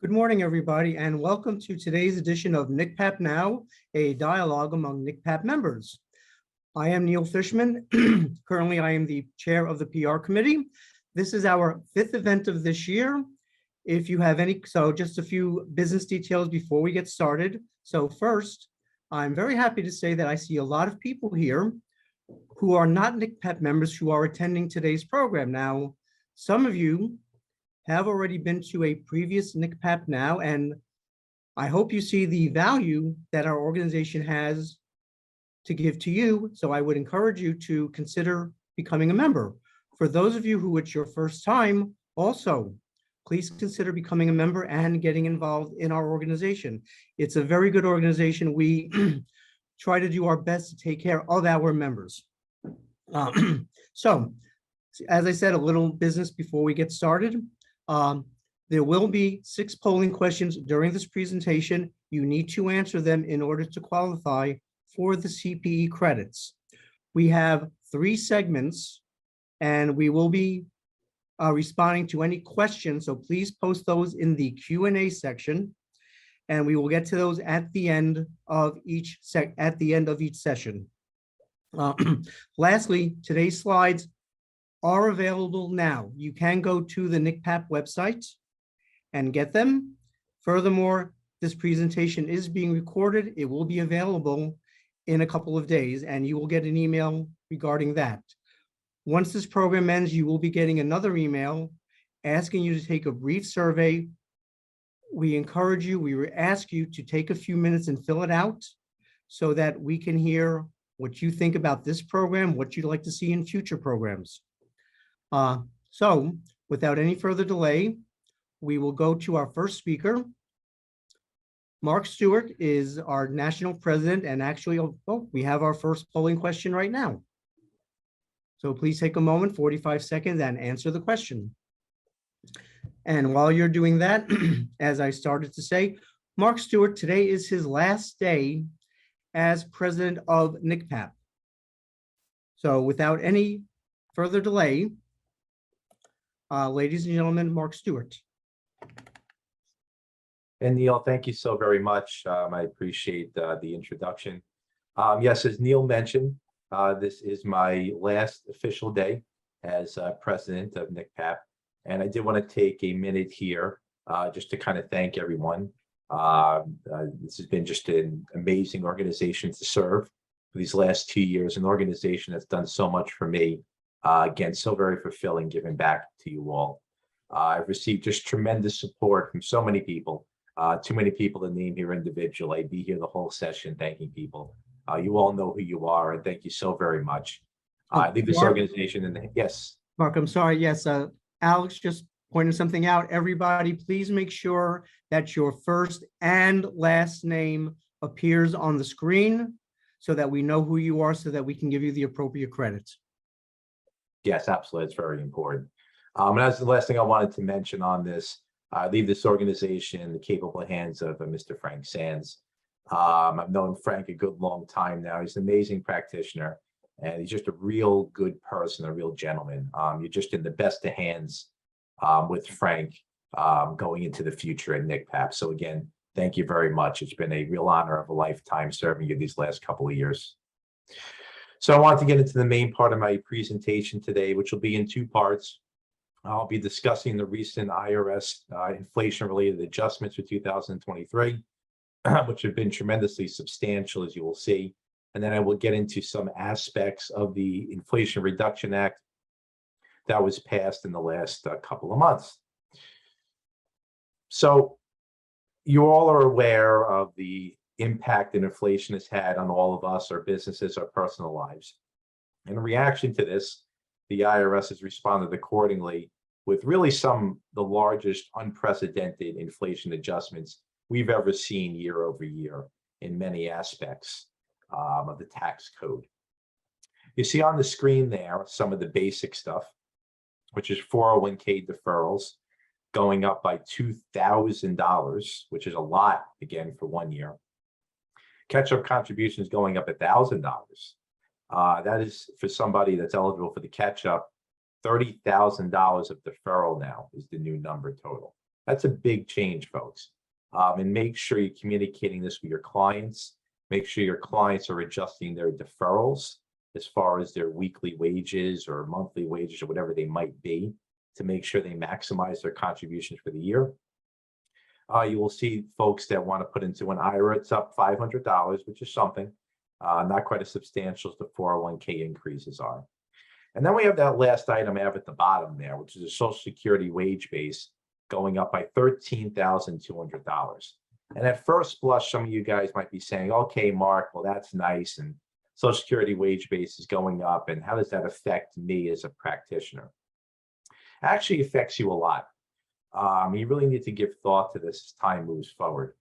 Good morning, everybody, and welcome to today's edition of NCCPAP Now, a dialogue among NCCPAP members. I am Neil Fishman. Currently, I am the chair of the PR committee. This is our 5th event of this year. If you have any, just a few business details before we get started. So first, I'm very happy to say that I see a lot of people here who are not NCCPAP members who are attending today's program. Now, some of you have already been to a previous NCCPAP Now, and I hope you see the value that our organization has to give to you. So I would encourage you to consider becoming a member. For those of you who it's your first time, also, please consider becoming a member and getting involved in our organization. It's a very good organization. We try to do our best to take care of our members. So, as I said, a little business before we get started. There will be 6 polling questions during this presentation. You need to answer them in order to qualify for the CPE credits. We have 3 segments, and we will be responding to any questions. So please post those in the Q&A section, and we will get to those at the end of each session. Lastly, today's slides are available now. You can go to the NCCPAP website and get them. Furthermore, this presentation is being recorded. It will be available in a couple of days, and you will get an email regarding that. Once this program ends, you will be getting another email asking you to take a brief survey. We ask you to take a few minutes and fill it out so that we can hear what you think about this program, what you'd like to see in future programs. So without any further delay, we will go to our first speaker. Mark Stewart is our national president, and actually, we have our first polling question right now. So please take a moment, 45 seconds, and answer the question. And while you're doing that, as I started to say, Mark Stewart, today is his last day as president of NCCPAP. So without any further delay, ladies and gentlemen, Mark Stewart. And Neil, thank you so very much. I appreciate the introduction. Yes, as Neil mentioned, this is my last official day as president of NCCPAP. And I did want to take a minute here just to kind of thank everyone. This has been just an amazing organization to serve for these last 2 years, an organization that's done so much for me. Again, so very fulfilling giving back to you all. I've received just tremendous support from so many people, too many people to name here individually. I'd be here the whole session thanking people. You all know who you are, and thank you so very much. I leave this organization in the, yes. Mark, I'm sorry, yes, Alex just pointed something out. Everybody, please make sure that your first and last name appears on the screen so that we know who you are, so that we can give you the appropriate credits. Yes, absolutely. It's very important. And that's the last thing I wanted to mention on this. I leave this organization in the capable hands of Mr. Frank Sands. I've known Frank a good long time now. He's an amazing practitioner, and he's just a real good person, a real gentleman. You're just in the best of hands with Frank going into the future at NCCPAP. So again, thank you very much. It's been a real honor of a lifetime serving you these last couple of years. So I want to get into the main part of my presentation today, which will be in 2 parts. I'll be discussing the recent IRS inflation-related adjustments for 2023, which have been tremendously substantial, as you will see. And then I will get into some aspects of the Inflation Reduction Act that was passed in the last couple of months. So you all are aware of the impact that inflation has had on all of us, our businesses, our personal lives. In reaction to this, the IRS has responded accordingly with really the largest unprecedented inflation adjustments we've ever seen year over year in many aspects of the tax code. You see on the screen there some of the basic stuff, which is 401k deferrals going up by $2,000, which is a lot, again, for 1 year. Catch-up contributions going up $1,000. That is, for somebody that's eligible for the catch-up, $30,000 of deferral now is the new number total. That's a big change, folks. And make sure you're communicating this with your clients. Make sure your clients are adjusting their deferrals as far as their weekly wages or monthly wages or whatever they might be to make sure they maximize their contributions for the year. You will see folks that want to put into an IRA, it's up $500, which is something, not quite as substantial as the 401k increases are. And then we have that last item I have at the bottom there, which is a Social Security wage base going up by $13,200. And at first blush, some of you guys might be saying, okay, Mark, well, that's nice. And Social Security wage base is going up. And how does that affect me as a practitioner? It actually affects you a lot. You really need to give thought to this as time moves forward.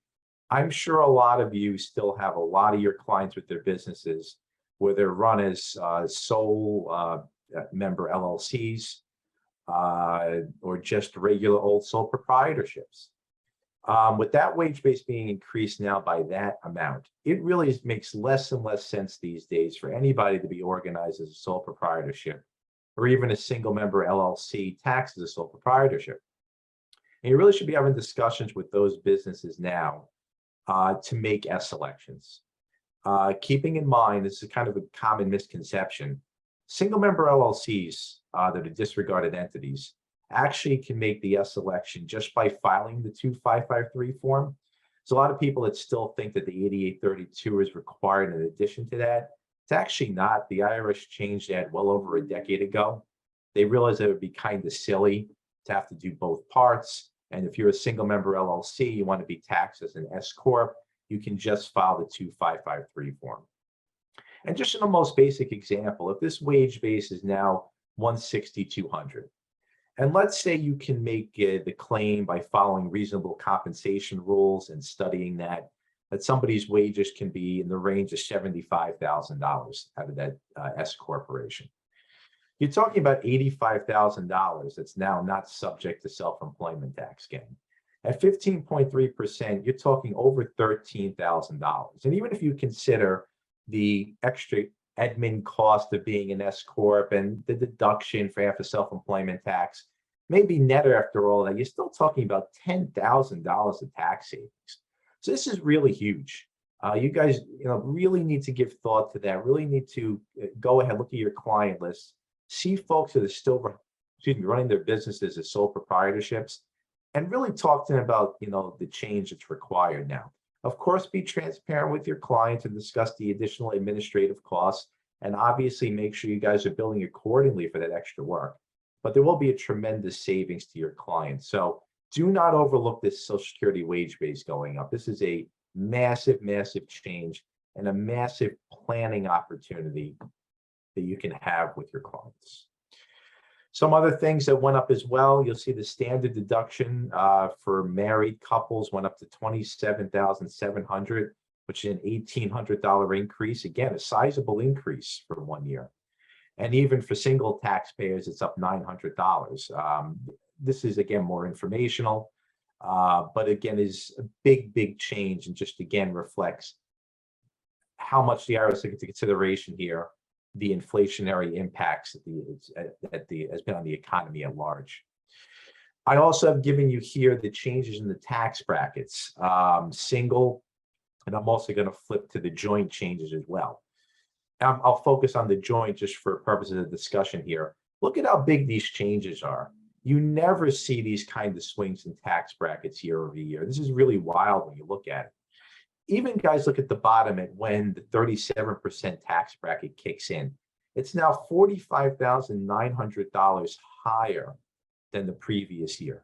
I'm sure a lot of you still have a lot of your clients with their businesses where they're run as sole member LLCs or just regular old sole proprietorships. With that wage base being increased now by that amount, it really makes less and less sense these days for anybody to be organized as a sole proprietorship or even a single member LLC taxed as a sole proprietorship. And you really should be having discussions with those businesses now to make S elections. Keeping in mind, this is kind of a common misconception, single member LLCs that are disregarded entities actually can make the S election just by filing the 2553 form. So a lot of people that still think that the 8832 is required in addition to that. It's actually not. The IRS changed that well over a decade ago. They realized that it would be kind of silly to have to do both parts. And if you're a single member LLC, you want to be taxed as an S Corp, you can just file the 2553 form. And just in the most basic example, if this wage base is now $160,200, and let's say you can make the claim by following reasonable compensation rules and studying that somebody's wages can be in the range of $75,000 out of that S corporation. You're talking about $85,000 that's now not subject to self-employment tax gain. At 15.3%, you're talking over $13,000. And even if you consider the extra admin cost of being an S Corp and the deduction for half a self-employment tax, maybe net after all that, you're still talking about $10,000 of tax savings. So this is really huge. You guys, really need to give thought to that. Really need to go ahead, look at your client list, see folks that are still, running their businesses as sole proprietorships, and really talk to them about, the change that's required now. Of course, be transparent with your clients and discuss the additional administrative costs, and obviously make sure you guys are billing accordingly for that extra work. But there will be a tremendous savings to your clients. So do not overlook this Social Security wage base going up. This is a massive, massive change and a massive planning opportunity that you can have with your clients. Some other things that went up as well, you'll see the standard deduction for married couples went up to $27,700, which is an $1,800 increase. Again, a sizable increase for 1 year. And even for single taxpayers, it's up $900. This is, again, more informational, but again, is a big, big change and just, again, reflects how much the IRS took into consideration here, the inflationary impacts that has been on the economy at large. I also have given you here the changes in the tax brackets, single, and I'm also going to flip to the joint changes as well. I'll focus on the joint just for purposes of discussion here. Look at how big these changes are. You never see these kind of swings in tax brackets year over year. This is really wild when you look at it. Even guys, look at the bottom at when the 37% tax bracket kicks in. It's now $45,900 higher than the previous year.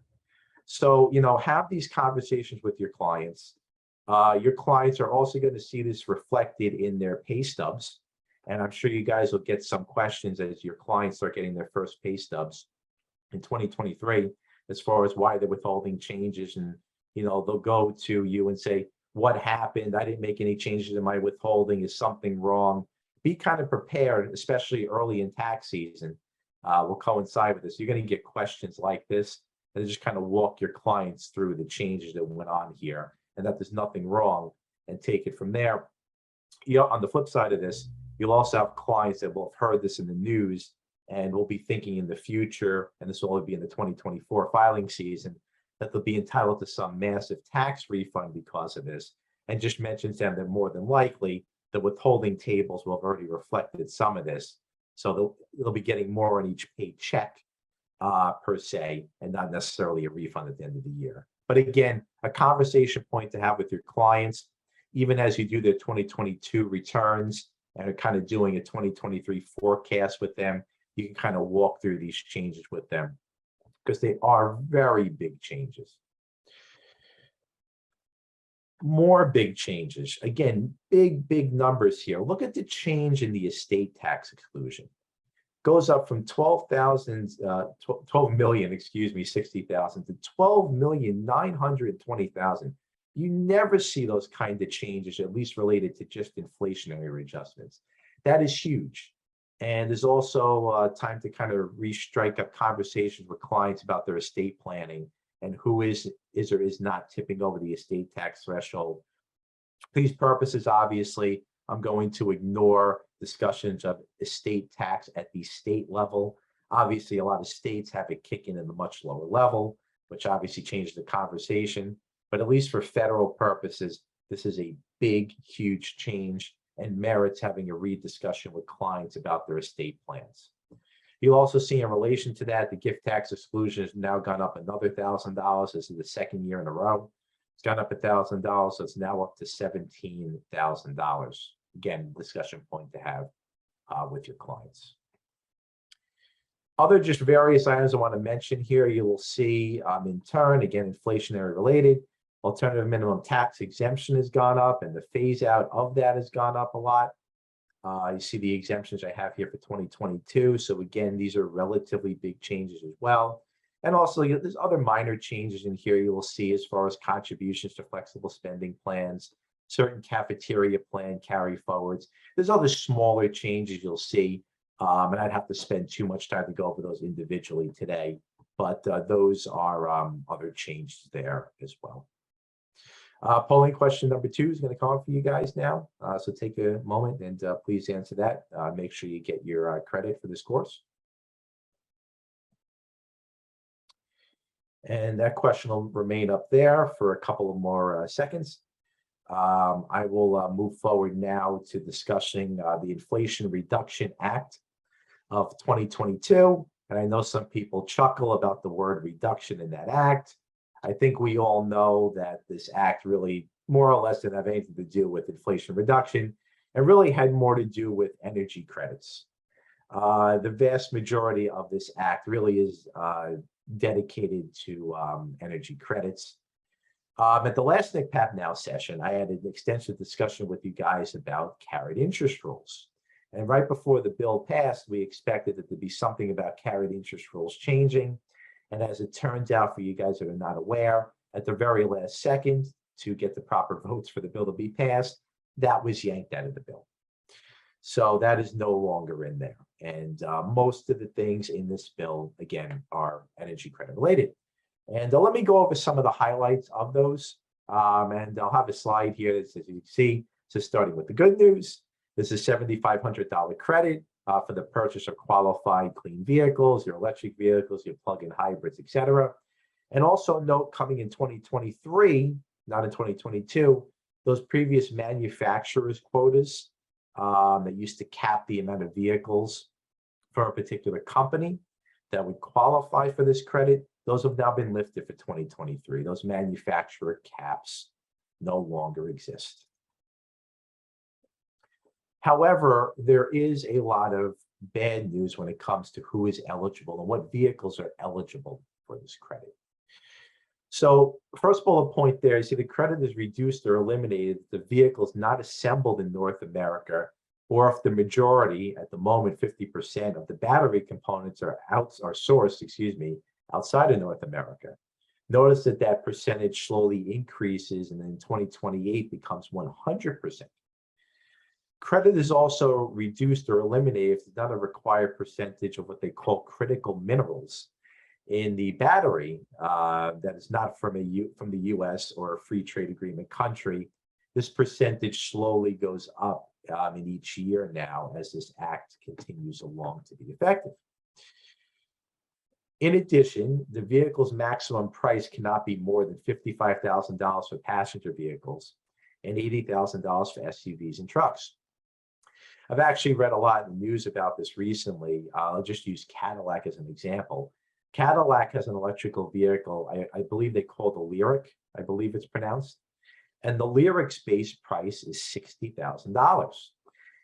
So, have these conversations with your clients. Your clients are also going to see this reflected in their pay stubs. And I'm sure you guys will get some questions as your clients start getting their first pay stubs in 2023, as far as why the withholding changes. And, they'll go to you and say, what happened? I didn't make any changes in my withholding. Is something wrong? Be kind of prepared, especially early in tax season. Will coincide with this. You're going to get questions like this, and just kind of walk your clients through the changes that went on here, and that there's nothing wrong, and take it from there. On the flip side of this, you'll also have clients that will have heard this in the news and will be thinking in the future, and this will only be in the 2024 filing season, that they'll be entitled to some massive tax refund because of this, and just mentions them that more than likely the withholding tables will have already reflected some of this. So they'll be getting more on each paycheck per se, and not necessarily a refund at the end of the year. But again, a conversation point to have with your clients, even as you do their 2022 returns and are kind of doing a 2023 forecast with them, you can kind of walk through these changes with them because they are very big changes. More big changes. Again, big numbers here. Look at the change in the estate tax exclusion. Goes up from 12 million, 60,000 to 12,920,000. You never see those kind of changes, at least related to just inflationary adjustments. That is huge. And there's also time to kind of re-strike up conversations with clients about their estate planning and who is or is not tipping over the estate tax threshold. For these purposes, obviously, I'm going to ignore discussions of estate tax at the state level. Obviously, a lot of states have it kicking in a much lower level, which obviously changes the conversation. But at least for federal purposes, this is a big, huge change and merits having a rediscussion with clients about their estate plans. You'll also see in relation to that, the gift tax exclusion has now gone up another $1,000. This is the second year in a row. It's gone up $1,000, so it's now up to $17,000. Again, discussion point to have with your clients. Other just various items I want to mention here, you will see in turn, again, inflationary related, alternative minimum tax exemption has gone up and the phase out of that has gone up a lot. You see the exemptions I have here for 2022. So again, these are relatively big changes as well. And also there's other minor changes in here you will see as far as contributions to flexible spending plans, certain cafeteria plan carry forwards. There's other smaller changes you'll see, and I'd have to spend too much time to go over those individually today, but those are other changes there as well. Polling question number 2 is going to come up for you guys now. So take a moment and please answer that. Make sure you get your credit for this course. And that question will remain up there for a couple of more seconds. I will move forward now to discussing the Inflation Reduction Act of 2022. And I know some people chuckle about the word reduction in that act. I think we all know that this act really more or less didn't have anything to do with inflation reduction and really had more to do with energy credits. The vast majority of this act really is dedicated to energy credits. At the last NCCPAP Now session, I had an extensive discussion with you guys about carried interest rules. And right before the bill passed, we expected it to be something about carried interest rules changing. And as it turns out, for you guys that are not aware, at the very last second, to get the proper votes for the bill to be passed, that was yanked out of the bill. So that is no longer in there. And most of the things in this bill, again, are energy credit related. And let me go over some of the highlights of those. And I'll have a slide here that says, you can see, so starting with the good news, this is $7,500 credit for the purchase of qualified clean vehicles, your electric vehicles, your plug-in hybrids, etc. And also note, coming in 2023, not in 2022, those previous manufacturers' quotas that used to cap the amount of vehicles for a particular company that would qualify for this credit, those have now been lifted for 2023. Those manufacturer caps no longer exist. However, there is a lot of bad news when it comes to who is eligible and what vehicles are eligible for this credit. So first bullet point there, you see the credit is reduced or eliminated if the vehicle is not assembled in North America, or if the majority, at the moment 50% of the battery components are sourced, outside of North America. Notice that that percentage slowly increases and in 2028 becomes 100%. Credit is also reduced or eliminated if it's not a required percentage of what they call critical minerals in the battery that is not from the US or a free trade agreement country. This percentage slowly goes up in each year now as this act continues along to be effective. In addition, the vehicle's maximum price cannot be more than $55,000 for passenger vehicles and $80,000 for SUVs and trucks. I've actually read a lot in the news about this recently. I'll just use Cadillac as an example. Cadillac has an electrical vehicle, I believe they call the Lyric, I believe it's pronounced. And the Lyric's base price is $60,000.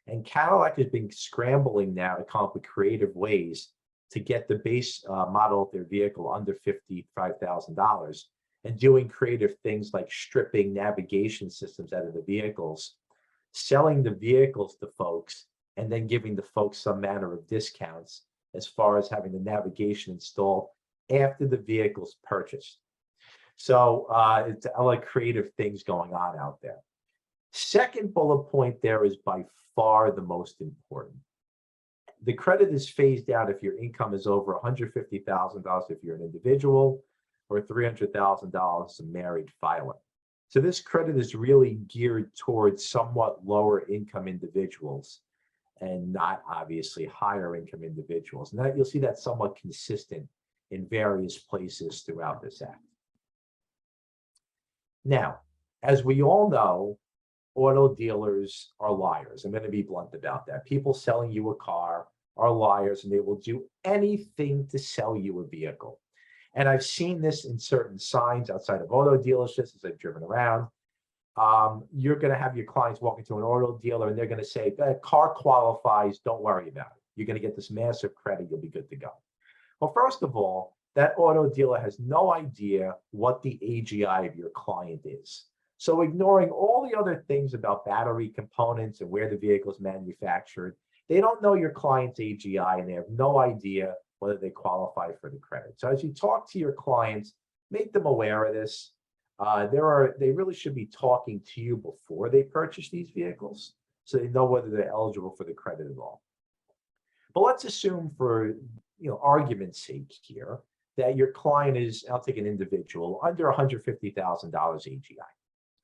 And Cadillac has been scrambling now to come up with creative ways to get the base model of their vehicle under $55,000 and doing creative things like stripping navigation systems out of the vehicles, selling the vehicles to folks, and then giving the folks some manner of discounts as far as having the navigation installed after the vehicle's purchased. So it's a lot of creative things going on out there. Second bullet point there is by far the most important. The credit is phased out if your income is over $150,000 if you're an individual, or $300,000 a married filer. So this credit is really geared towards somewhat lower income individuals and not obviously higher income individuals. And that you'll see that somewhat consistent in various places throughout this act. Now, as we all know, auto dealers are liars. I'm going to be blunt about that. People selling you a car are liars, and they will do anything to sell you a vehicle. And I've seen this in certain signs outside of auto dealerships as I've driven around. You're going to have your clients walk into an auto dealer and they're going to say, that car qualifies, don't worry about it. You're going to get this massive credit, you'll be good to go. Well, first of all, that auto dealer has no idea what the AGI of your client is. So ignoring all the other things about battery components and where the vehicle is manufactured, they don't know your client's AGI and they have no idea whether they qualify for the credit. So as you talk to your clients, make them aware of this. They really should be talking to you before they purchase these vehicles so they know whether they're eligible for the credit at all. But let's assume for argument's sake here that your client is, I'll take an individual, under $150,000 AGI.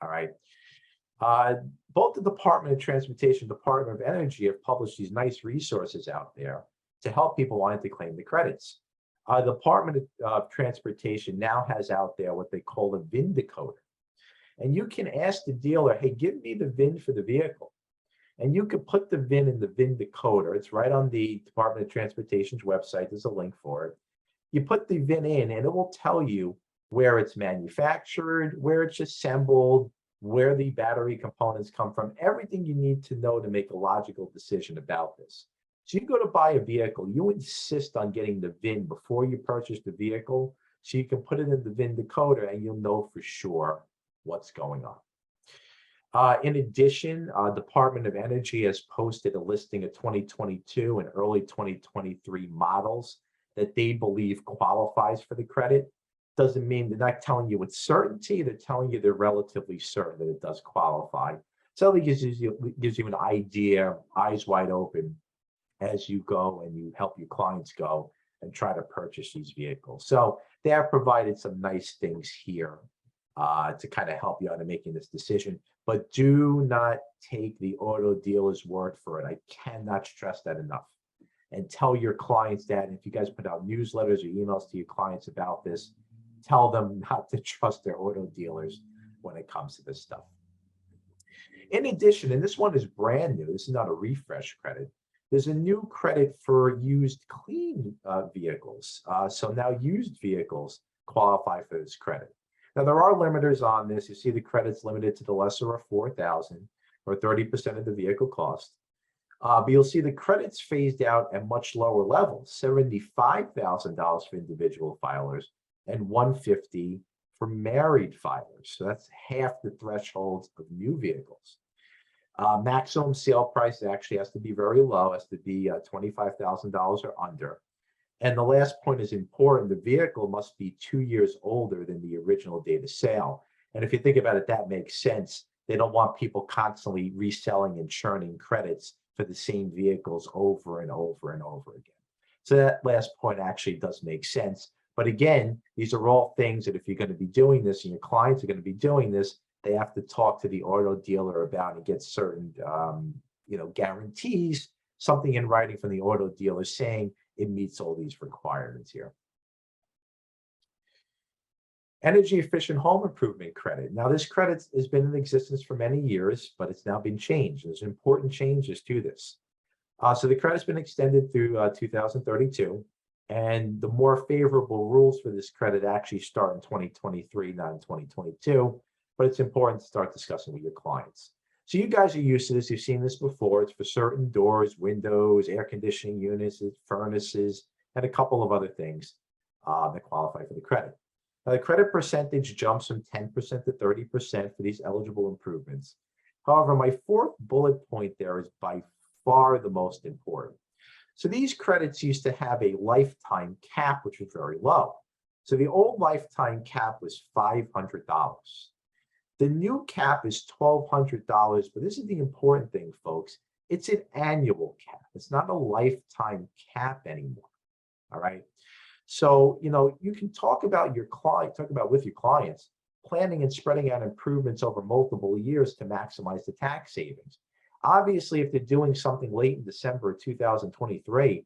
All right. Both the Department of Transportation, Department of Energy have published these nice resources out there to help people wanting to claim the credits. The Department of Transportation now has out there what they call a VIN decoder. And you can ask the dealer, hey, give me the VIN for the vehicle. And you can put the VIN in the VIN decoder. It's right on the Department of Transportation's website. There's a link for it. You put the VIN in and it will tell you where it's manufactured, where it's assembled, where the battery components come from, everything you need to know to make a logical decision about this. So you go to buy a vehicle, you insist on getting the VIN before you purchase the vehicle, so you can put it in the VIN decoder and you'll know for sure what's going on. In addition, Department of Energy has posted a listing of 2022 and early 2023 models that they believe qualifies for the credit. Doesn't mean they're not telling you with certainty, they're telling you they're relatively certain that it does qualify. So it gives you an idea, eyes wide open, as you go and you help your clients go and try to purchase these vehicles. So they have provided some nice things here to kind of help you out in making this decision, but do not take the auto dealer's word for it. I cannot stress that enough. And tell your clients that. And if you guys put out newsletters or emails to your clients about this, tell them not to trust their auto dealers when it comes to this stuff. In addition, and this one is brand new, this is not a refresh credit, there's a new credit for used clean vehicles. So now used vehicles qualify for this credit. Now there are limiters on this. You see the credit's limited to the lesser of $4,000 or 30% of the vehicle cost. But you'll see the credits phased out at much lower levels, $75,000 for individual filers and $150,000 for married filers. So that's half the thresholds of new vehicles. Maximum sale price actually has to be very low, has to be $25,000 or under. And the last point is important. The vehicle must be 2 years older than the original date of sale. And if you think about it, that makes sense. They don't want people constantly reselling and churning credits for the same vehicles over and over and over again. So that last point actually does make sense. But again, these are all things that if you're going to be doing this and your clients are going to be doing this, they have to talk to the auto dealer about and get certain guarantees, something in writing from the auto dealer saying it meets all these requirements here. Energy efficient home improvement credit. Now, this credit has been in existence for many years, but it's now been changed. There's important changes to this. So the credit's been extended through 2032, and the more favorable rules for this credit actually start in 2023, not in 2022, but it's important to start discussing with your clients. So you guys are used to this. You've seen this before. It's for certain doors, windows, air conditioning units, furnaces, and a couple of other things that qualify for the credit. Now, the credit percentage jumps from 10% to 30% for these eligible improvements. However, my fourth bullet point there is by far the most important. So these credits used to have a lifetime cap, which was very low. So the old lifetime cap was $500. The new cap is $1,200, but this is the important thing, folks. It's an annual cap. It's not a lifetime cap anymore. All right. So, you can talk about with your clients, planning and spreading out improvements over multiple years to maximize the tax savings. Obviously, if they're doing something late in December of 2023,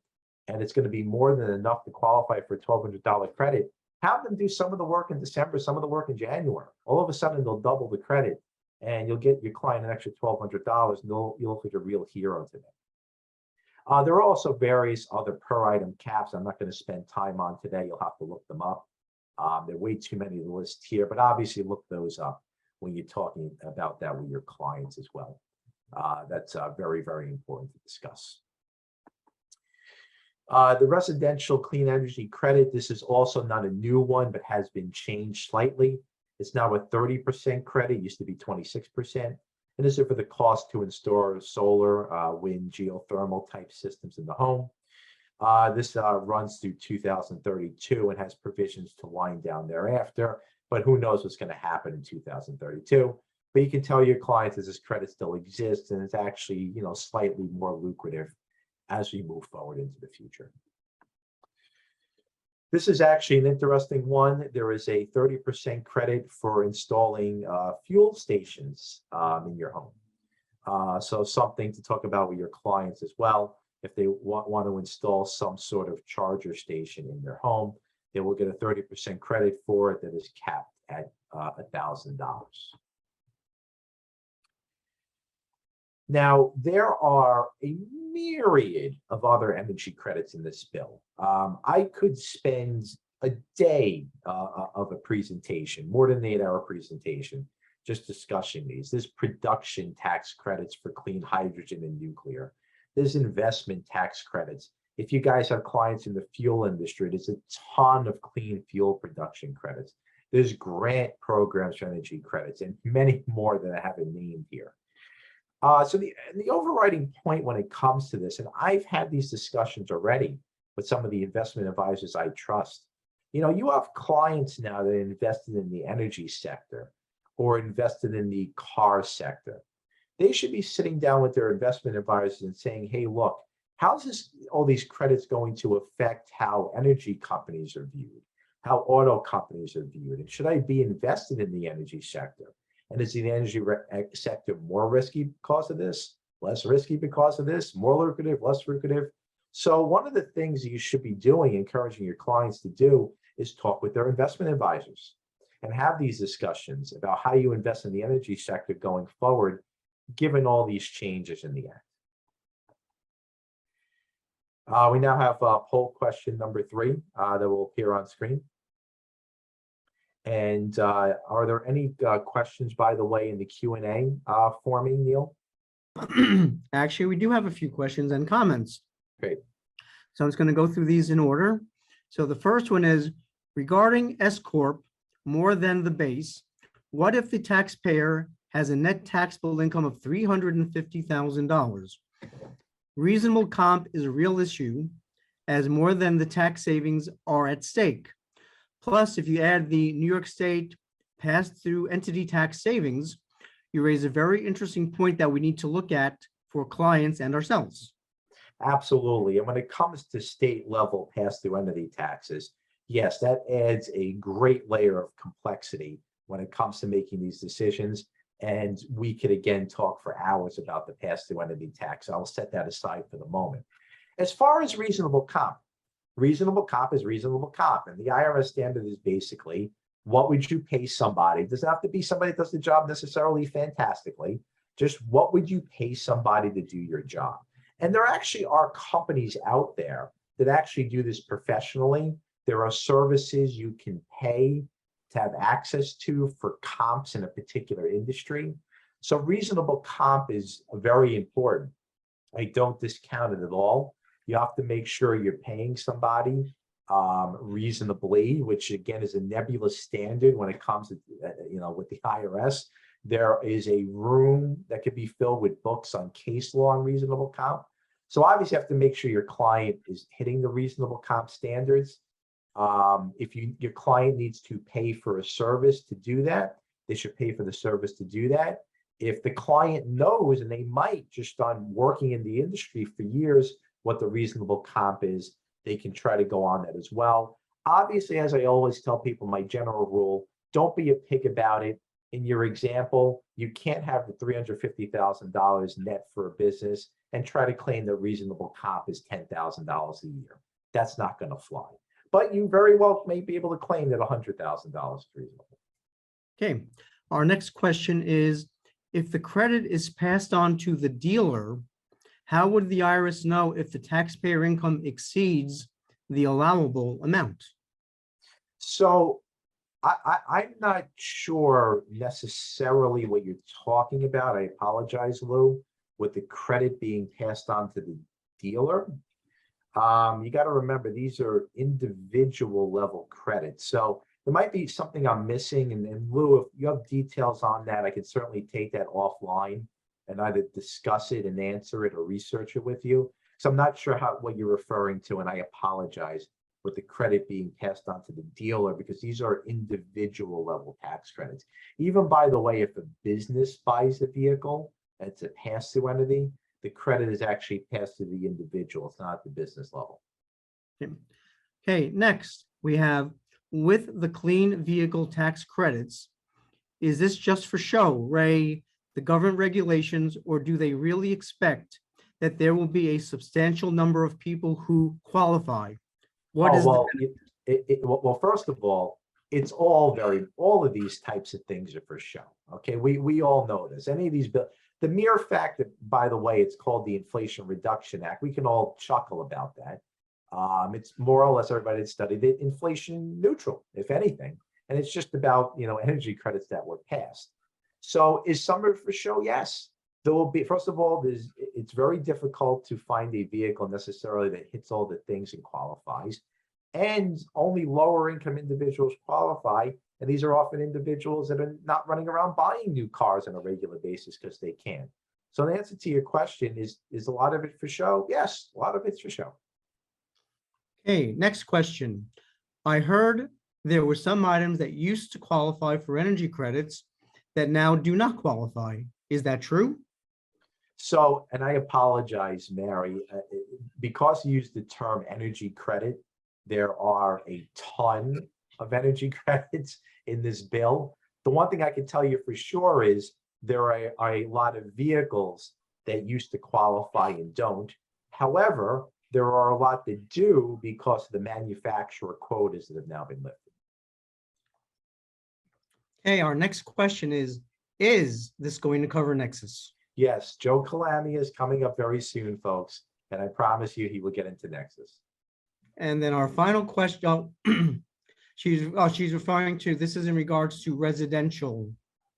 and it's going to be more than enough to qualify for a $1,200 credit, have them do some of the work in December, some of the work in January. All of a sudden, they'll double the credit, and you'll get your client an extra $1,200, and you'll look like a real hero to them. There are also various other per item caps I'm not going to spend time on today. You'll have to look them up. There are way too many to list here, but obviously look those up when you're talking about that with your clients as well. That's very, very important to discuss. The residential clean energy credit, this is also not a new one, but has been changed slightly. It's now a 30% credit, used to be 26%. And this is for the cost to install solar, wind, geothermal type systems in the home. This runs through 2032 and has provisions to wind down thereafter, but who knows what's going to happen in 2032. But you can tell your clients that this credit still exists, and it's actually, slightly more lucrative as we move forward into the future. This is actually an interesting one. There is a 30% credit for installing fuel stations in your home. So something to talk about with your clients as well. If they want to install some sort of charger station in their home, they will get a 30% credit for it that is capped at $1,000. Now, there are a myriad of other energy credits in this bill. I could spend a day of a presentation, more than an 8-hour presentation, just discussing these. There's production tax credits for clean hydrogen and nuclear. There's investment tax credits. If you guys have clients in the fuel industry, there's a ton of clean fuel production credits. There's grant programs for energy credits and many more that I haven't named here. So the overriding point when it comes to this, and I've had these discussions already with some of the investment advisors I trust. You have clients now that invested in the energy sector or invested in the car sector. They should be sitting down with their investment advisors and saying, hey, look, how's all these credits going to affect how energy companies are viewed, how auto companies are viewed, and should I be invested in the energy sector? And is the energy sector more risky because of this, less risky because of this, more lucrative, less lucrative? So one of the things you should be doing, encouraging your clients to do, is talk with their investment advisors and have these discussions about how you invest in the energy sector going forward, given all these changes in the act. We now have poll question number 3 that will appear on screen. And are there any questions, by the way, in the Q&A for me, Neil? Actually, we do have a few questions and comments. Great. So I'm just going to go through these in order. So the first one is, regarding S Corp more than the base, what if the taxpayer has a net taxable income of $350,000? Reasonable comp is a real issue, as more than the tax savings are at stake. Plus, if you add the New York State pass-through entity tax savings, you raise a very interesting point that we need to look at for clients and ourselves. Absolutely. And when it comes to state level pass-through entity taxes, yes, that adds a great layer of complexity when it comes to making these decisions. And we could, again, talk for hours about the pass-through entity tax. I'll set that aside for the moment. As far as reasonable comp is reasonable comp. And the IRS standard is basically what would you pay somebody? It doesn't have to be somebody that does the job necessarily fantastically. Just what would you pay somebody to do your job? And there actually are companies out there that actually do this professionally. There are services you can pay to have access to for comps in a particular industry. So reasonable comp is very important. I don't discount it at all. You have to make sure you're paying somebody reasonably, which again is a nebulous standard when it comes to, with the IRS. There is a room that could be filled with books on case law and reasonable comp. So obviously you have to make sure your client is hitting the reasonable comp standards. If your client needs to pay for a service to do that, they should pay for the service to do that. If the client knows, and they might just on working in the industry for years, what the reasonable comp is, they can try to go on that as well. Obviously, as I always tell people, my general rule, don't be a pig about it. In your example, you can't have the $350,000 net for a business and try to claim that reasonable comp is $10,000 a year. That's not going to fly. But you very well may be able to claim that $100,000 is reasonable. Okay, our next question is, if the credit is passed on to the dealer, how would the IRS know if the taxpayer income exceeds the allowable amount? So I'm not sure necessarily what you're talking about. I apologize, Lou, with the credit being passed on to the dealer. You got to remember, these are individual level credits. So there might be something I'm missing. And Lou, if you have details on that, I can certainly take that offline and either discuss it and answer it or research it with you. So I'm not sure what you're referring to, and I apologize with the credit being passed on to the dealer, because these are individual level tax credits. Even, by the way, if a business buys a vehicle, it's a pass-through entity, the credit is actually passed to the individual. It's not at the business level. Okay, next we have, with the clean vehicle tax credits, is this just for show, Ray, the government regulations, or do they really expect that there will be a substantial number of people who qualify? Well, first of all, it's all of these types of things are for show. Okay, we all know this. Any of these bills, the mere fact that, by the way, it's called the Inflation Reduction Act, we can all chuckle about that. It's more or less, everybody that studied it, inflation neutral, if anything. And it's just about, energy credits that were passed. So is some of it for show? Yes. There will be, first of all, it's very difficult to find a vehicle necessarily that hits all the things and qualifies. And only lower income individuals qualify. And these are often individuals that are not running around buying new cars on a regular basis because they can. So the answer to your question is a lot of it for show? Yes, a lot of it's for show. Okay, next question. I heard there were some items that used to qualify for energy credits that now do not qualify. Is that true? So, and I apologize, Mary, because you used the term energy credit, there are a ton of energy credits in this bill. The one thing I can tell you for sure is there are a lot of vehicles that used to qualify and don't. However, there are a lot that do because of the manufacturer quotas that have now been lifted. Okay, our next question is this going to cover Nexus? Yes, Joe Calami is coming up very soon, folks, and I promise you he will get into Nexus. And then our final question, she's referring to, this is in regards to residential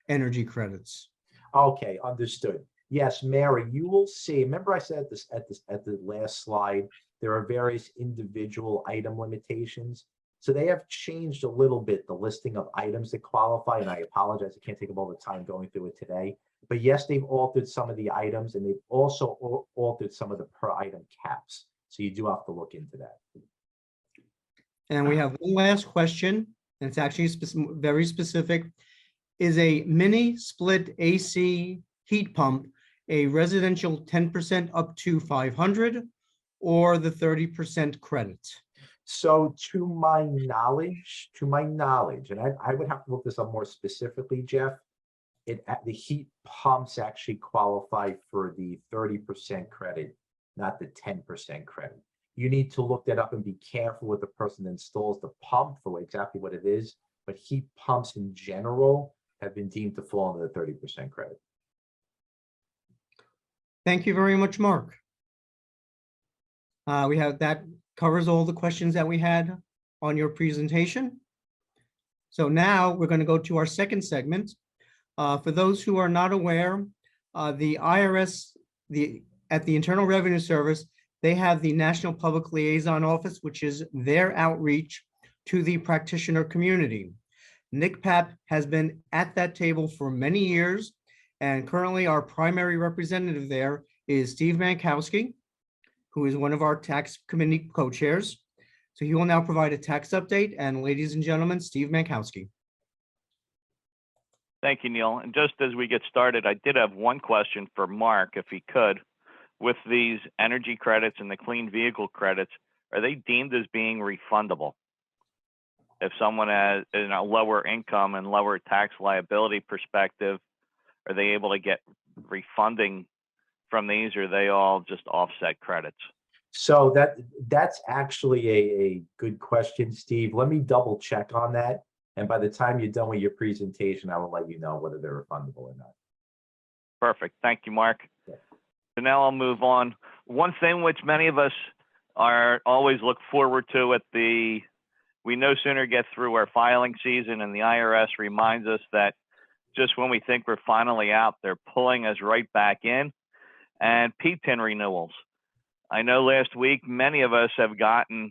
energy credits. Okay, understood. Yes, Mary, you will see. Remember I said this at the last slide, there are various individual item limitations. So they have changed a little bit the listing of items that qualify, and I apologize, I can't take up all the time going through it today. But yes, they've altered some of the items, and they've also altered some of the per item caps. So you do have to look into that. And we have one last question, and it's actually very specific. Is a mini split AC heat pump a residential 10% up to 500 or the 30% credit? So to my knowledge, and I would have to look this up more specifically, Jeff, the heat pumps actually qualify for the 30% credit, not the 10% credit. You need to look that up and be careful with the person that installs the pump for exactly what it is. but heat pumps in general have been deemed to fall into the 30% credit. Thank you very much, Mark. That covers all the questions that we had on your presentation. So now we're going to go to our second segment. For those who are not aware, the IRS, at the Internal Revenue Service, they have the National Public Liaison Office, which is their outreach to the practitioner community. NCCPAP has been at that table for many years, and currently our primary representative there is Steve Mankowski, who is one of our tax committee co-chairs. So he will now provide a tax update, and ladies and gentlemen, Steve Mankowski. Thank you, Neil. And just as we get started, I did have one question for Mark, if he could. With these energy credits and the clean vehicle credits, are they deemed as being refundable? If someone has a lower income and lower tax liability perspective, are they able to get refunding from these, or are they all just offset credits? So that's actually a good question, Steve. Let me double check on that. And by the time you're done with your presentation, I will let you know whether they're refundable or not. Perfect. Thank you, Mark. Yeah. So now I'll move on. One thing which many of us are always look forward to we no sooner get through our filing season, and the IRS reminds us that just when we think we're finally out, they're pulling us right back in. And P10 renewals. I know last week many of us have gotten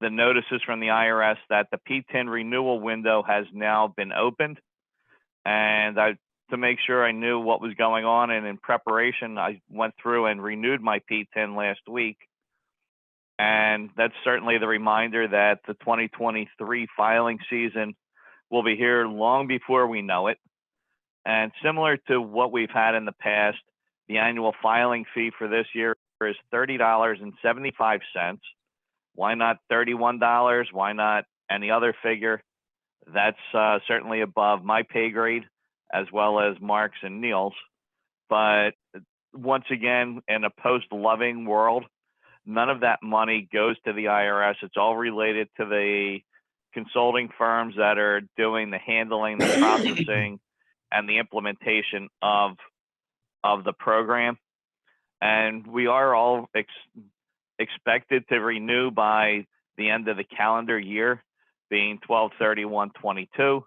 the notices from the IRS that the P10 renewal window has now been opened. And to make sure I knew what was going on, and in preparation, I went through and renewed my P10 last week. And that's certainly the reminder that the 2023 filing season will be here long before we know it. And similar to what we've had in the past, the annual filing fee for this year is $30.75. Why not $31? Why not any other figure? That's certainly above my pay grade, as well as Mark's and Neil's. But once again, in a post-loving world, none of that money goes to the IRS. It's all related to the consulting firms that are doing the handling, the processing, and the implementation of the program. And we are all expected to renew by the end of the calendar year, being 12/31/22.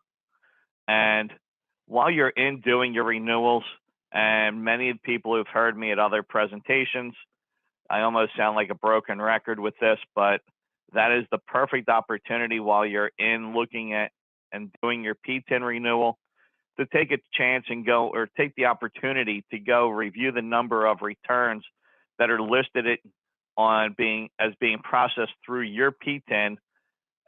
And while you're in doing your renewals, and many people who've heard me at other presentations, I almost sound like a broken record with this, but that is the perfect opportunity while you're in looking at and doing your P10 renewal to take a chance and go, or take the opportunity to go review the number of returns that are listed as being processed through your P10,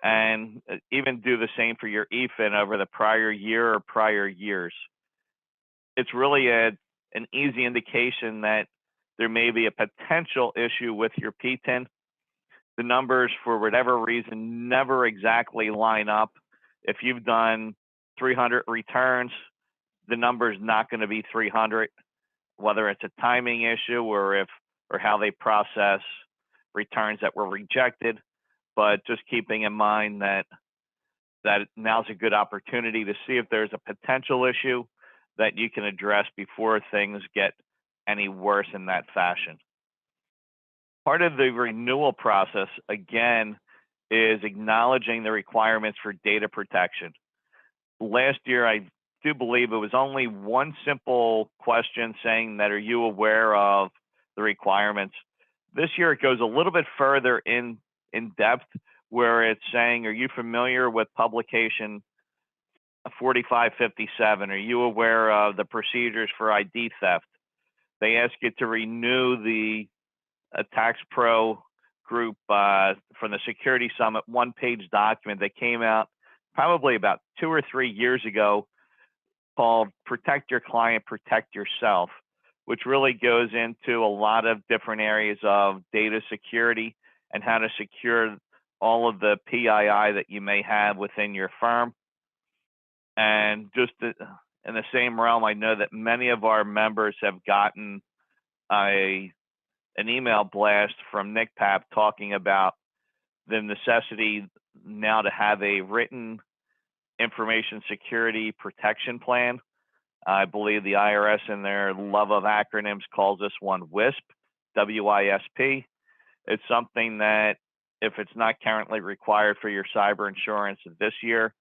and even do the same for your EFIN over the prior year or prior years. It's really an easy indication that there may be a potential issue with your P10. The numbers, for whatever reason, never exactly line up. If you've done 300 returns, the number is not going to be 300, whether it's a timing issue or how they process returns that were rejected. But just keeping in mind that now's a good opportunity to see if there's a potential issue that you can address before things get any worse in that fashion. Part of the renewal process, again, is acknowledging the requirements for data protection. Last year, I do believe it was only one simple question saying that, are you aware of the requirements? This year, it goes a little bit further in depth, where it's saying, are you familiar with publication 4557? Are you aware of the procedures for ID theft? They ask you to renew the Tax Pro group from the Security Summit one-page document that came out probably about 2 or 3 years ago, called Protect Your Client, Protect Yourself, which really goes into a lot of different areas of data security and how to secure all of the PII that you may have within your firm. And just in the same realm, I know that many of our members have gotten an email blast from NCCPAP talking about the necessity now to have a written Information Security Protection Plan. I believe the IRS, in their love of acronyms, calls this one WISP, WISP. It's something that, if it's not currently required for your cyber insurance this year,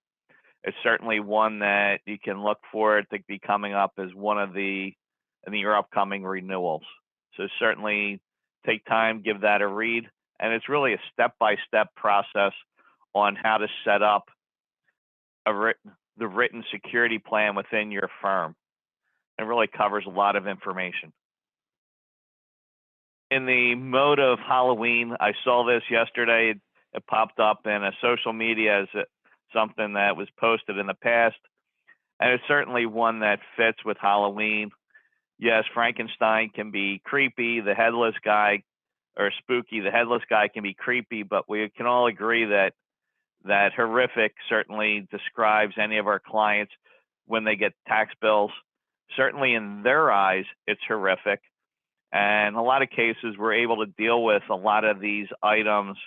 it's certainly one that you can look for it to be coming up as one of your upcoming renewals. So certainly take time, give that a read. And it's really a step-by-step process on how to set up the written security plan within your firm. It really covers a lot of information. In the mode of Halloween, I saw this yesterday. It popped up in a social media as something that was posted in the past. And it's certainly one that fits with Halloween. Yes, Frankenstein can be creepy. The headless guy, or spooky, the headless guy can be creepy, but we can all agree that horrific certainly describes any of our clients when they get tax bills. Certainly in their eyes, it's horrific. And in a lot of cases, we're able to deal with a lot of these items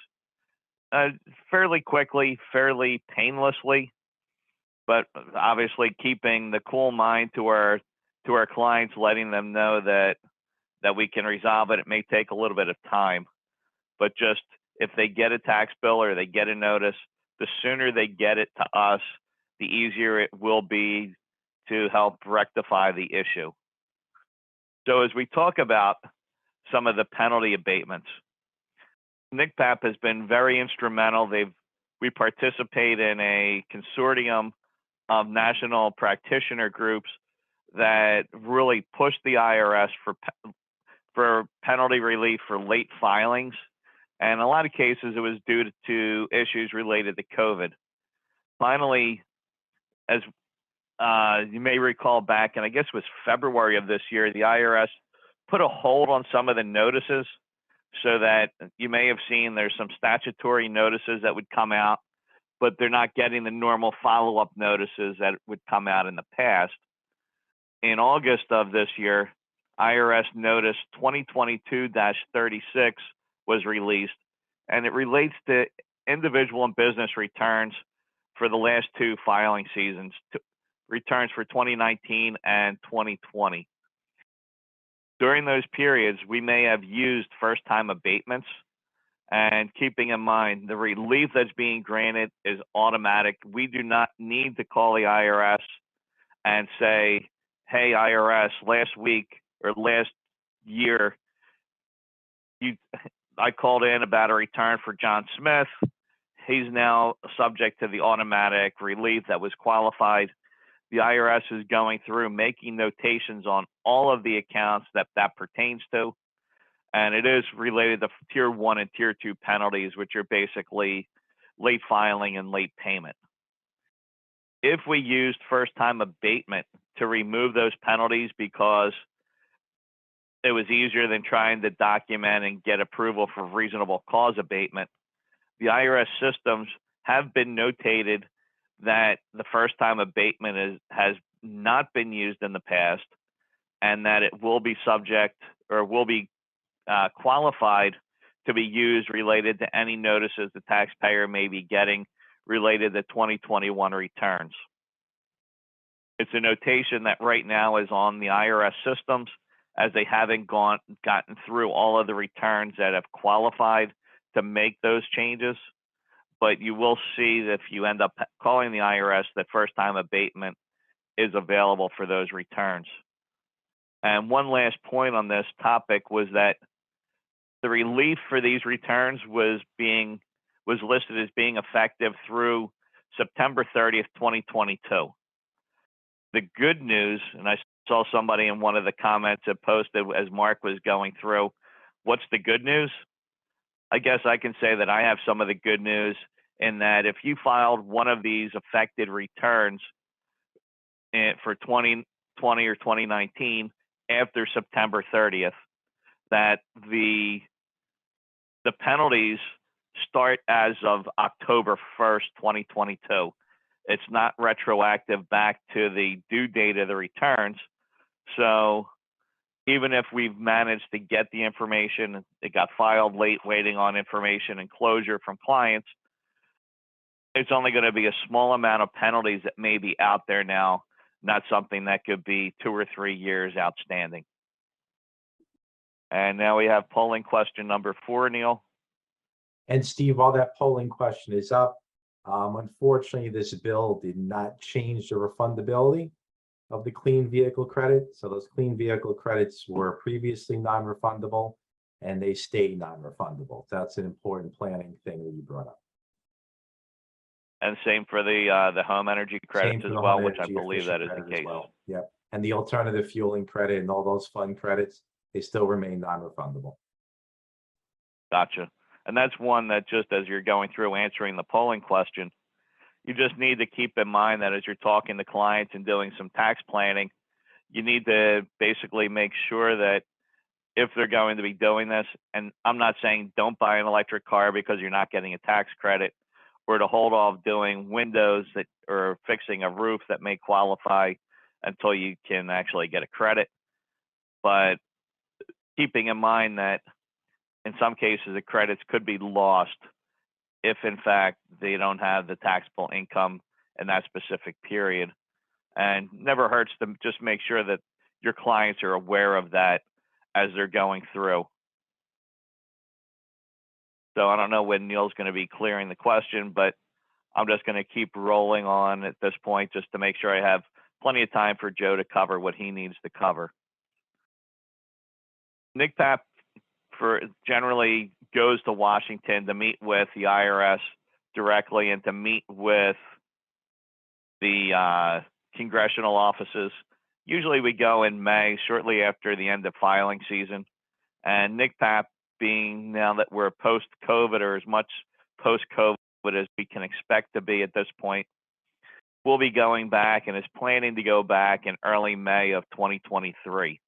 fairly quickly, fairly painlessly, but obviously keeping the cool mind to our clients, letting them know that we can resolve it. It may take a little bit of time, but just if they get a tax bill or they get a notice, the sooner they get it to us, the easier it will be to help rectify the issue. So as we talk about some of the penalty abatements, NCCPAP has been very instrumental. We participate in a consortium of national practitioner groups that really push the IRS for penalty relief for late filings. And in a lot of cases, it was due to issues related to COVID. Finally, as you may recall back, and I guess it was February of this year, the IRS put a hold on some of the notices, so that you may have seen there's some statutory notices that would come out, but they're not getting the normal follow-up notices that would come out in the past. In August of this year, IRS Notice 2022-36 was released, and it relates to individual and business returns for the last two filing seasons, returns for 2019 and 2020. During those periods, we may have used first-time abatements, and keeping in mind the relief that's being granted is automatic. We do not need to call the IRS and say, hey, IRS, last week or last year, I called in about a return for John Smith. He's now subject to the automatic relief that was qualified. The IRS is going through making notations on all of the accounts that pertains to. And it is related to Tier 1 and Tier 2 penalties, which are basically late filing and late payment. If we used first-time abatement to remove those penalties because it was easier than trying to document and get approval for reasonable cause abatement, the IRS systems have been notated that the first-time abatement has not been used in the past, and that it will be subject or will be qualified to be used related to any notices the taxpayer may be getting related to 2021 returns. It's a notation that right now is on the IRS systems, as they haven't gotten through all of the returns that have qualified to make those changes. But you will see that if you end up calling the IRS, that first-time abatement is available for those returns. And one last point on this topic was that the relief for these returns was listed as being effective through September 30th, 2022. The good news, and I saw somebody in one of the comments that posted as Mark was going through, what's the good news? I guess I can say that I have some of the good news in that if you filed one of these affected returns for 2020 or 2019 after September 30th, that the penalties start as of October 1st, 2022. It's not retroactive back to the due date of the returns. So even if we've managed to get the information, it got filed late, waiting on information and closure from clients, it's only going to be a small amount of penalties that may be out there now, not something that could be 2 or 3 years outstanding. And now we have polling question number 4, Neil. And Steve, while that polling question is up, unfortunately, this bill did not change the refundability of the clean vehicle credit. So those clean vehicle credits were previously non-refundable and they stay non-refundable. That's an important planning thing that you brought up. And same for the home energy credits as well, which I believe that is the case. Yep. And the alternative fueling credit and all those fund credits, they still remain non-refundable. Gotcha. And that's one that, just as you're going through answering the polling question, you just need to keep in mind that as you're talking to clients and doing some tax planning, you need to basically make sure that if they're going to be doing this, and I'm not saying don't buy an electric car because you're not getting a tax credit, or to hold off doing windows that or fixing a roof that may qualify until you can actually get a credit. But keeping in mind that in some cases the credits could be lost if in fact they don't have the taxable income in that specific period. And never hurts to just make sure that your clients are aware of that as they're going through. So I don't know when Neil's going to be clearing the question, but I'm just going to keep rolling on at this point just to make sure I have plenty of time for Joe to cover what he needs to cover. NCCPAP generally goes to Washington to meet with the IRS directly and to meet with the congressional offices. Usually we go in May, shortly after the end of filing season. And NCCPAP, being now that we're post-COVID or as much post-COVID as we can expect to be at this point, we'll be going back and is planning to go back in early May of 2023.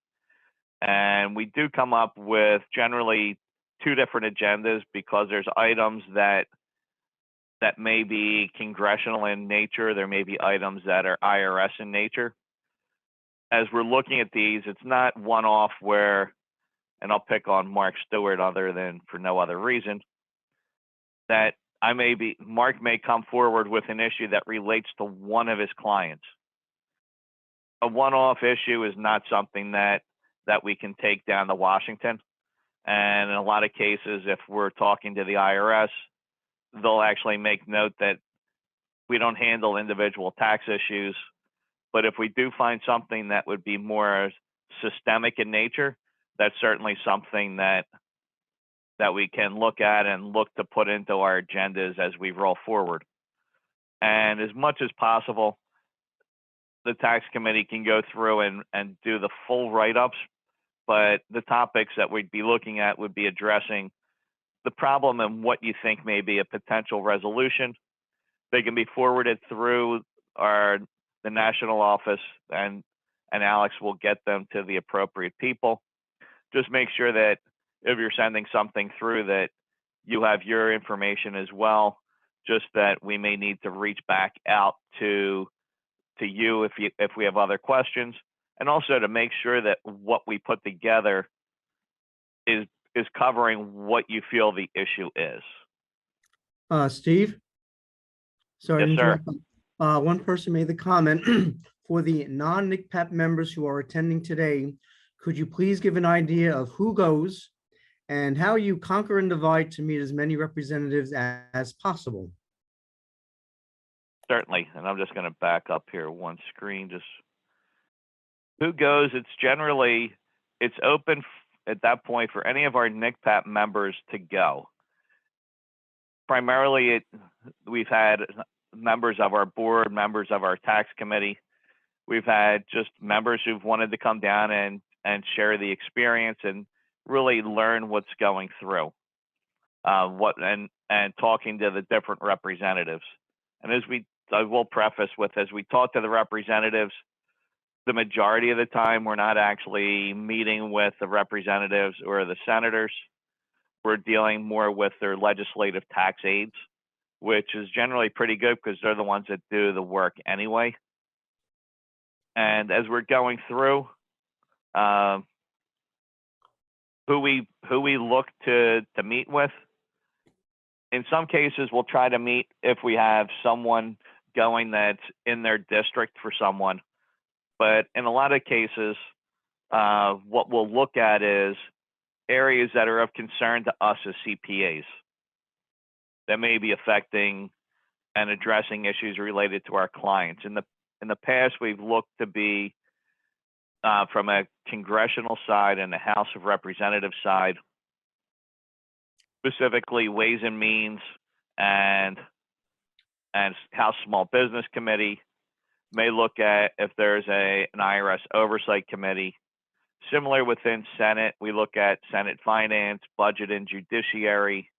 And we do come up with generally 2 different agendas because there's items that may be congressional in nature. There may be items that are IRS in nature. As we're looking at these, it's not one-off where, and I'll pick on Mark Stewart other than for no other reason, that Mark may come forward with an issue that relates to one of his clients. A one-off issue is not something that we can take down to Washington. And in a lot of cases, if we're talking to the IRS, they'll actually make note that we don't handle individual tax issues. But if we do find something that would be more systemic in nature, that's certainly something that we can look at and look to put into our agendas as we roll forward. And as much as possible, the tax committee can go through and do the full write-ups, but the topics that we'd be looking at would be addressing the problem and what you think may be a potential resolution. They can be forwarded through the national office, and Alex will get them to the appropriate people. Just make sure that if you're sending something through that you have your information as well, just that we may need to reach back out to you if we have other questions, and also to make sure that what we put together is covering what you feel the issue is. Steve? Sorry to Yes, sir. interrupt. One person made the comment for the non-NCCPAP members who are attending today. Could you please give an idea of who goes and how you conquer and divide to meet as many representatives as possible? Certainly, and I'm just going to back up here one screen. Just who goes? It's open at that point for any of our NCCPAP members to go. Primarily, we've had members of our board, members of our tax committee. We've had just members who've wanted to come down and share the experience and really learn what's going through, and talking to the different representatives. And I will preface with, as we talk to the representatives, the majority of the time we're not actually meeting with the representatives or the senators. We're dealing more with their legislative tax aides, which is generally pretty good because they're the ones that do the work anyway. And as we're going through, who we look to meet with, in some cases, we'll try to meet if we have someone going that's in their district for someone. But in a lot of cases, what we'll look at is areas that are of concern to us as CPAs that may be affecting and addressing issues related to our clients. In the past, we've looked to be from a congressional side and the House of Representatives side, specifically Ways and Means and House Small Business Committee, may look at if there's an IRS Oversight Committee. Similar within Senate, we look at Senate Finance, Budget and Judiciary.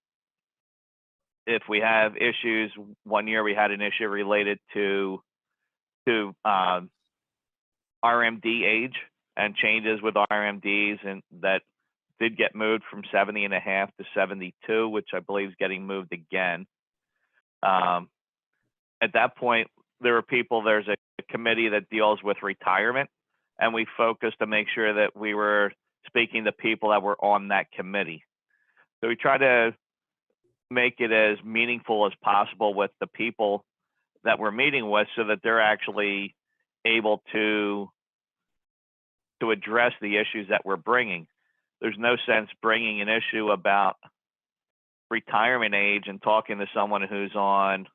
If we have issues, one year we had an issue related to RMD age and changes with RMDs, and that did get moved from 70.5 to 72, which I believe is getting moved again. At that point, there's a committee that deals with retirement, and we focused to make sure that we were speaking to people that were on that committee. So we try to make it as meaningful as possible with the people that we're meeting with so that they're actually able to address the issues that we're bringing. There's no sense bringing an issue about retirement age and talking to someone who's on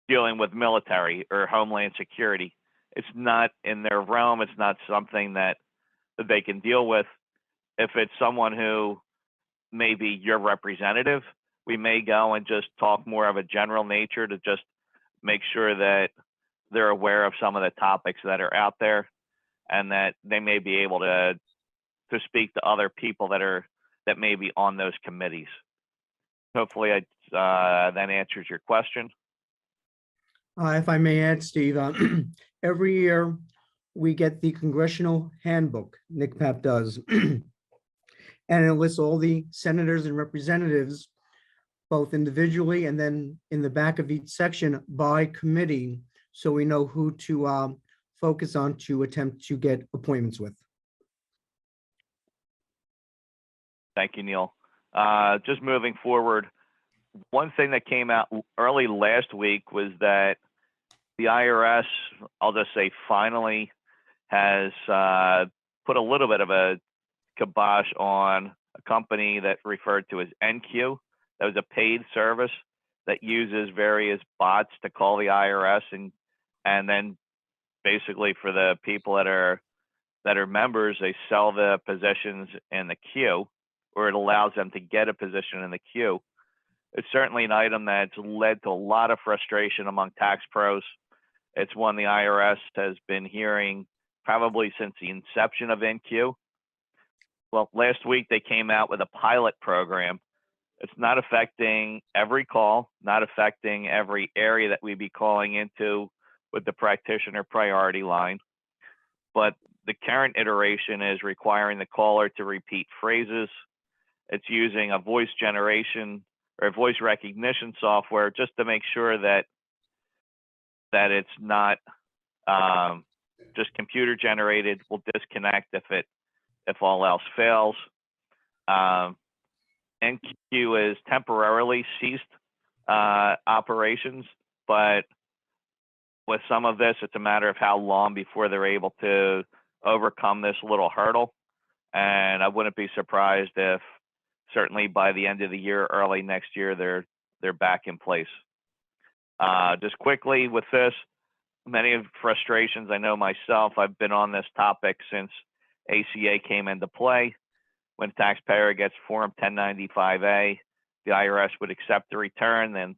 dealing with military or Homeland Security. It's not in their realm. It's not something that they can deal with. If it's someone who may be your representative, we may go and just talk more of a general nature to just make sure that they're aware of some of the topics that are out there and that they may be able to speak to other people that may be on those committees. Hopefully that answers your question. If I may add, Steve, every year we get the Congressional Handbook, NCCPAP does, and it lists all the senators and representatives, both individually and then in the back of each section by committee, so we know who to focus on to attempt to get appointments with. Thank you, Neil. Just moving forward, one thing that came out early last week was that the IRS, I'll just say finally, has put a little bit of a kibosh on a company that referred to as NQ. That was a paid service that uses various bots to call the IRS and then basically for the people that are members, they sell the positions in the queue, or it allows them to get a position in the queue. It's certainly an item that's led to a lot of frustration among tax pros. It's one the IRS has been hearing probably since the inception of NQ. Well, last week they came out with a pilot program. It's not affecting every call, not affecting every area that we'd be calling into with the practitioner priority line, but the current iteration is requiring the caller to repeat phrases. It's using a voice generation or voice recognition software just to make sure that it's not just computer generated. We'll disconnect if all else fails. NQ is temporarily ceased operations, but with some of this, it's a matter of how long before they're able to overcome this little hurdle. And I wouldn't be surprised if certainly by the end of the year, early next year, they're back in place. Just quickly with this, many of frustrations, I know myself, I've been on this topic since ACA came into play. When a taxpayer gets Form 1095-A, the IRS would accept the return, then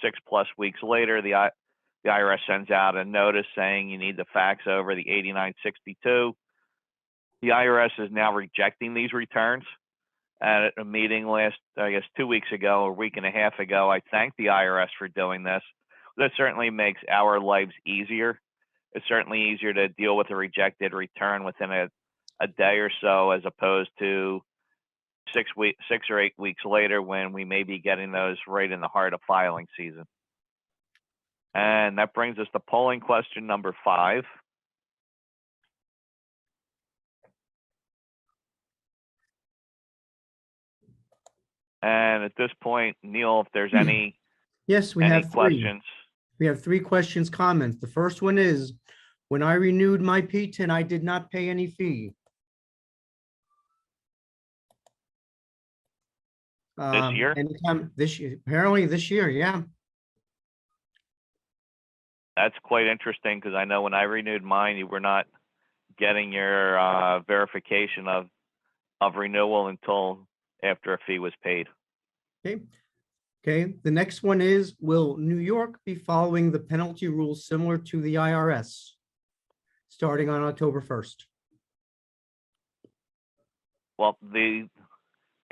6+ weeks later, the IRS sends out a notice saying you need to fax over the 8962. The IRS is now rejecting these returns. At a meeting last, 2 weeks ago, a week and a half ago, I thanked the IRS for doing this. That certainly makes our lives easier. It's certainly easier to deal with a rejected return within a day or so, as opposed to 6 or 8 weeks later when we may be getting those right in the heart of filing season. And that brings us to polling question number 5. And at this point, Neil, if there's any Yes, we any have three. questions, We have three questions, comments. The first one is, when I renewed my P10, I did not pay any fee. year? Anytime this year, apparently this year, yeah. that's quite interesting because I know when I renewed mine, you were not getting your verification of renewal until after a fee was paid. Okay. Okay, the next one is, will New York be following the penalty rules similar to the IRS starting on October 1st? Well, in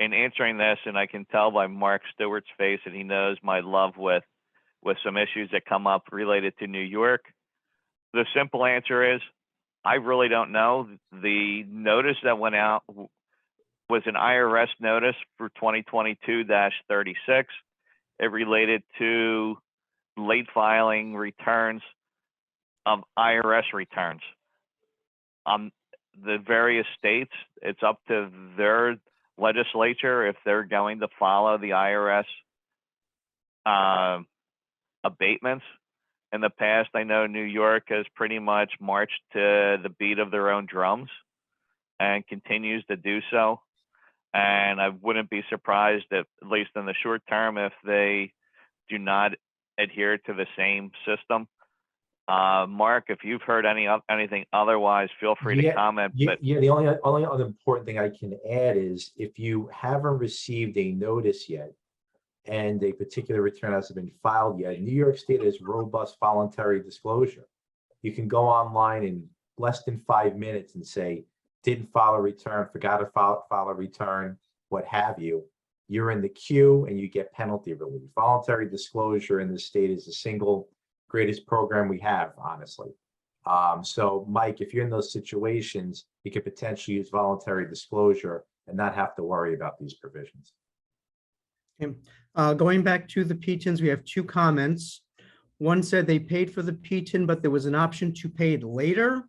answering this, and I can tell by Mark Stewart's face that he knows my love with some issues that come up related to New York. The simple answer is, I really don't know. The notice that went out was an IRS notice for 2022-36. It related to late filing returns of IRS returns. The various states, it's up to their legislature if they're going to follow the IRS abatements. In the past, I know New York has pretty much marched to the beat of their own drums and continues to do so. And I wouldn't be surprised that, at least in the short term, if they do not adhere to the same system. Mark, if you've heard anything otherwise, feel free to comment. But The only other important thing I can add is, if you haven't received a notice yet and a particular return hasn't been filed yet, New York State has robust voluntary disclosure. You can go online in less than 5 minutes and say, didn't file a return, forgot to file a return, what have you. You're in the queue and you get penalty relief. Voluntary disclosure in the state is the single greatest program we have, honestly. So Mike, if you're in those situations, you could potentially use voluntary disclosure and not have to worry about these provisions. Okay. Going back to the P10s, we have two comments. One said they paid for the P10, but there was an option to pay it later.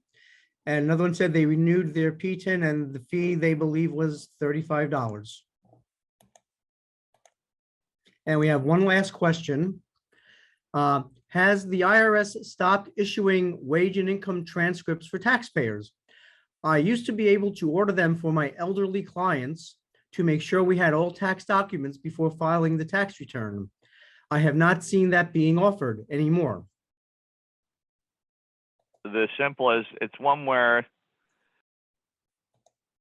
And another one said they renewed their P10 and the fee they believe was $35. And we have one last question. Has the IRS stopped issuing wage and income transcripts for taxpayers? I used to be able to order them for my elderly clients to make sure we had all tax documents before filing the tax return. I have not seen that being offered anymore. the simple is, it's one where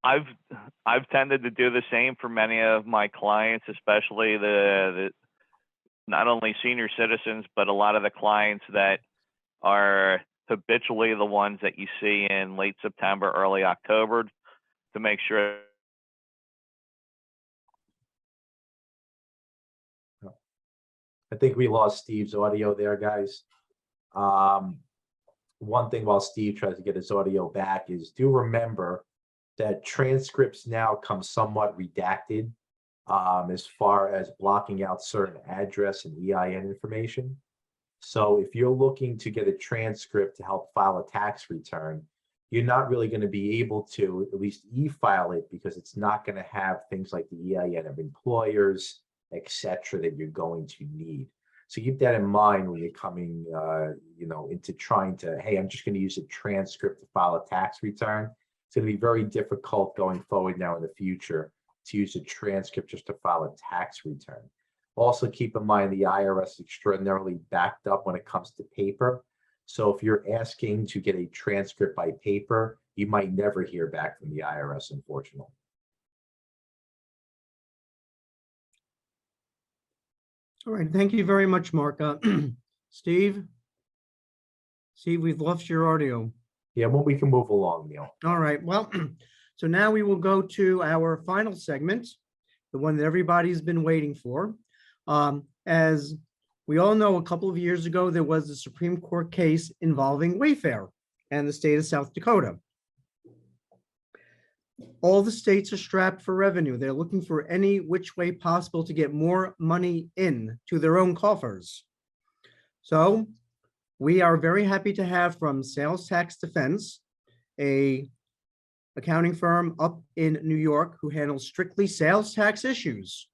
I've tended to do the same for many of my clients, especially the not only senior citizens, but a lot of the clients that are habitually the ones that you see in late September, early October, to make sure. I think we lost Steve's audio there, guys. One thing while Steve tries to get his audio back is, do remember that transcripts now come somewhat redacted as far as blocking out certain address and EIN information. So if you're looking to get a transcript to help file a tax return, you're not really going to be able to at least e-file it, because it's not going to have things like the EIN of employers, etc., that you're going to need. So keep that in mind when you're coming, into trying to, hey, I'm just going to use a transcript to file a tax return. It's going to be very difficult going forward now in the future to use a transcript just to file a tax return. Also keep in mind the IRS is extraordinarily backed up when it comes to paper. So if you're asking to get a transcript by paper, you might never hear back from the IRS, unfortunately. All right, thank you very much, Mark. Steve, we've lost your audio. Yeah, well, we can move along, Neil. All right, well, so now we will go to our final segment, the one that everybody's been waiting for. As we all know, a couple of years ago, there was a Supreme Court case involving Wayfair and the state of South Dakota. All the states are strapped for revenue. They're looking for any which way possible to get more money in to their own coffers. So we are very happy to have from Sales Tax Defense, a accounting firm up in New York who handles strictly sales tax issues.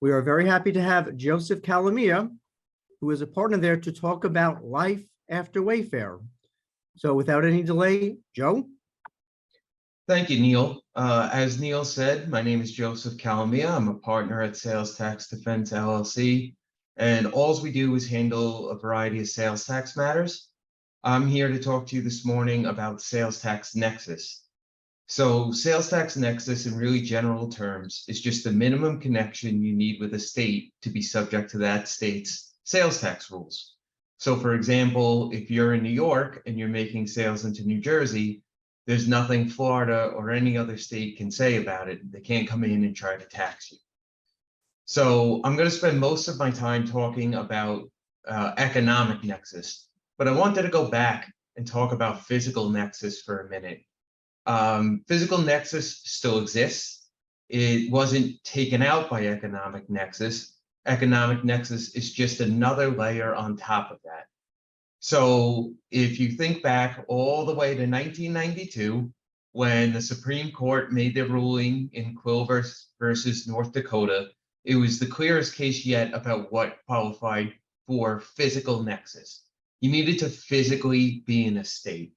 We are very happy to have Joseph Calamia, who is a partner there, to talk about life after Wayfair. So without any delay, Joe? Thank you, Neil. As Neil said, my name is Joseph Calamia. I'm a partner at Sales Tax Defense LLC, and all we do is handle a variety of sales tax matters. I'm here to talk to you this morning about Sales Tax Nexus. So Sales Tax Nexus, in really general terms, is just the minimum connection you need with a state to be subject to that state's sales tax rules. So for example, if you're in New York and you're making sales into New Jersey, there's nothing Florida or any other state can say about it. They can't come in and try to tax you. So I'm going to spend most of my time talking about economic nexus, but I wanted to go back and talk about physical nexus for a minute. Physical nexus still exists. It wasn't taken out by economic nexus. Economic nexus is just another layer on top of that. So if you think back all the way to 1992, when the Supreme Court made their ruling in Quill versus North Dakota, it was the clearest case yet about what qualified for physical nexus. You needed to physically be in a state.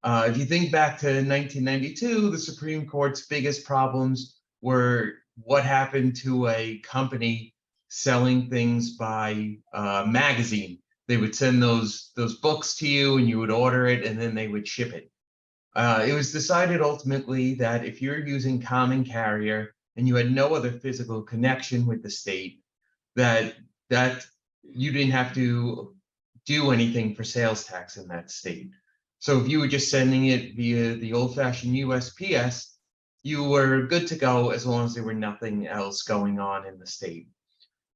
If you think back to 1992, the Supreme Court's biggest problems were what happened to a company selling things by magazine. They would send those books to you and you would order it and then they would ship it. It was decided ultimately that if you're using common carrier and you had no other physical connection with the state, that you didn't have to do anything for sales tax in that state. So if you were just sending it via the old-fashioned USPS, you were good to go as long as there were nothing else going on in the state.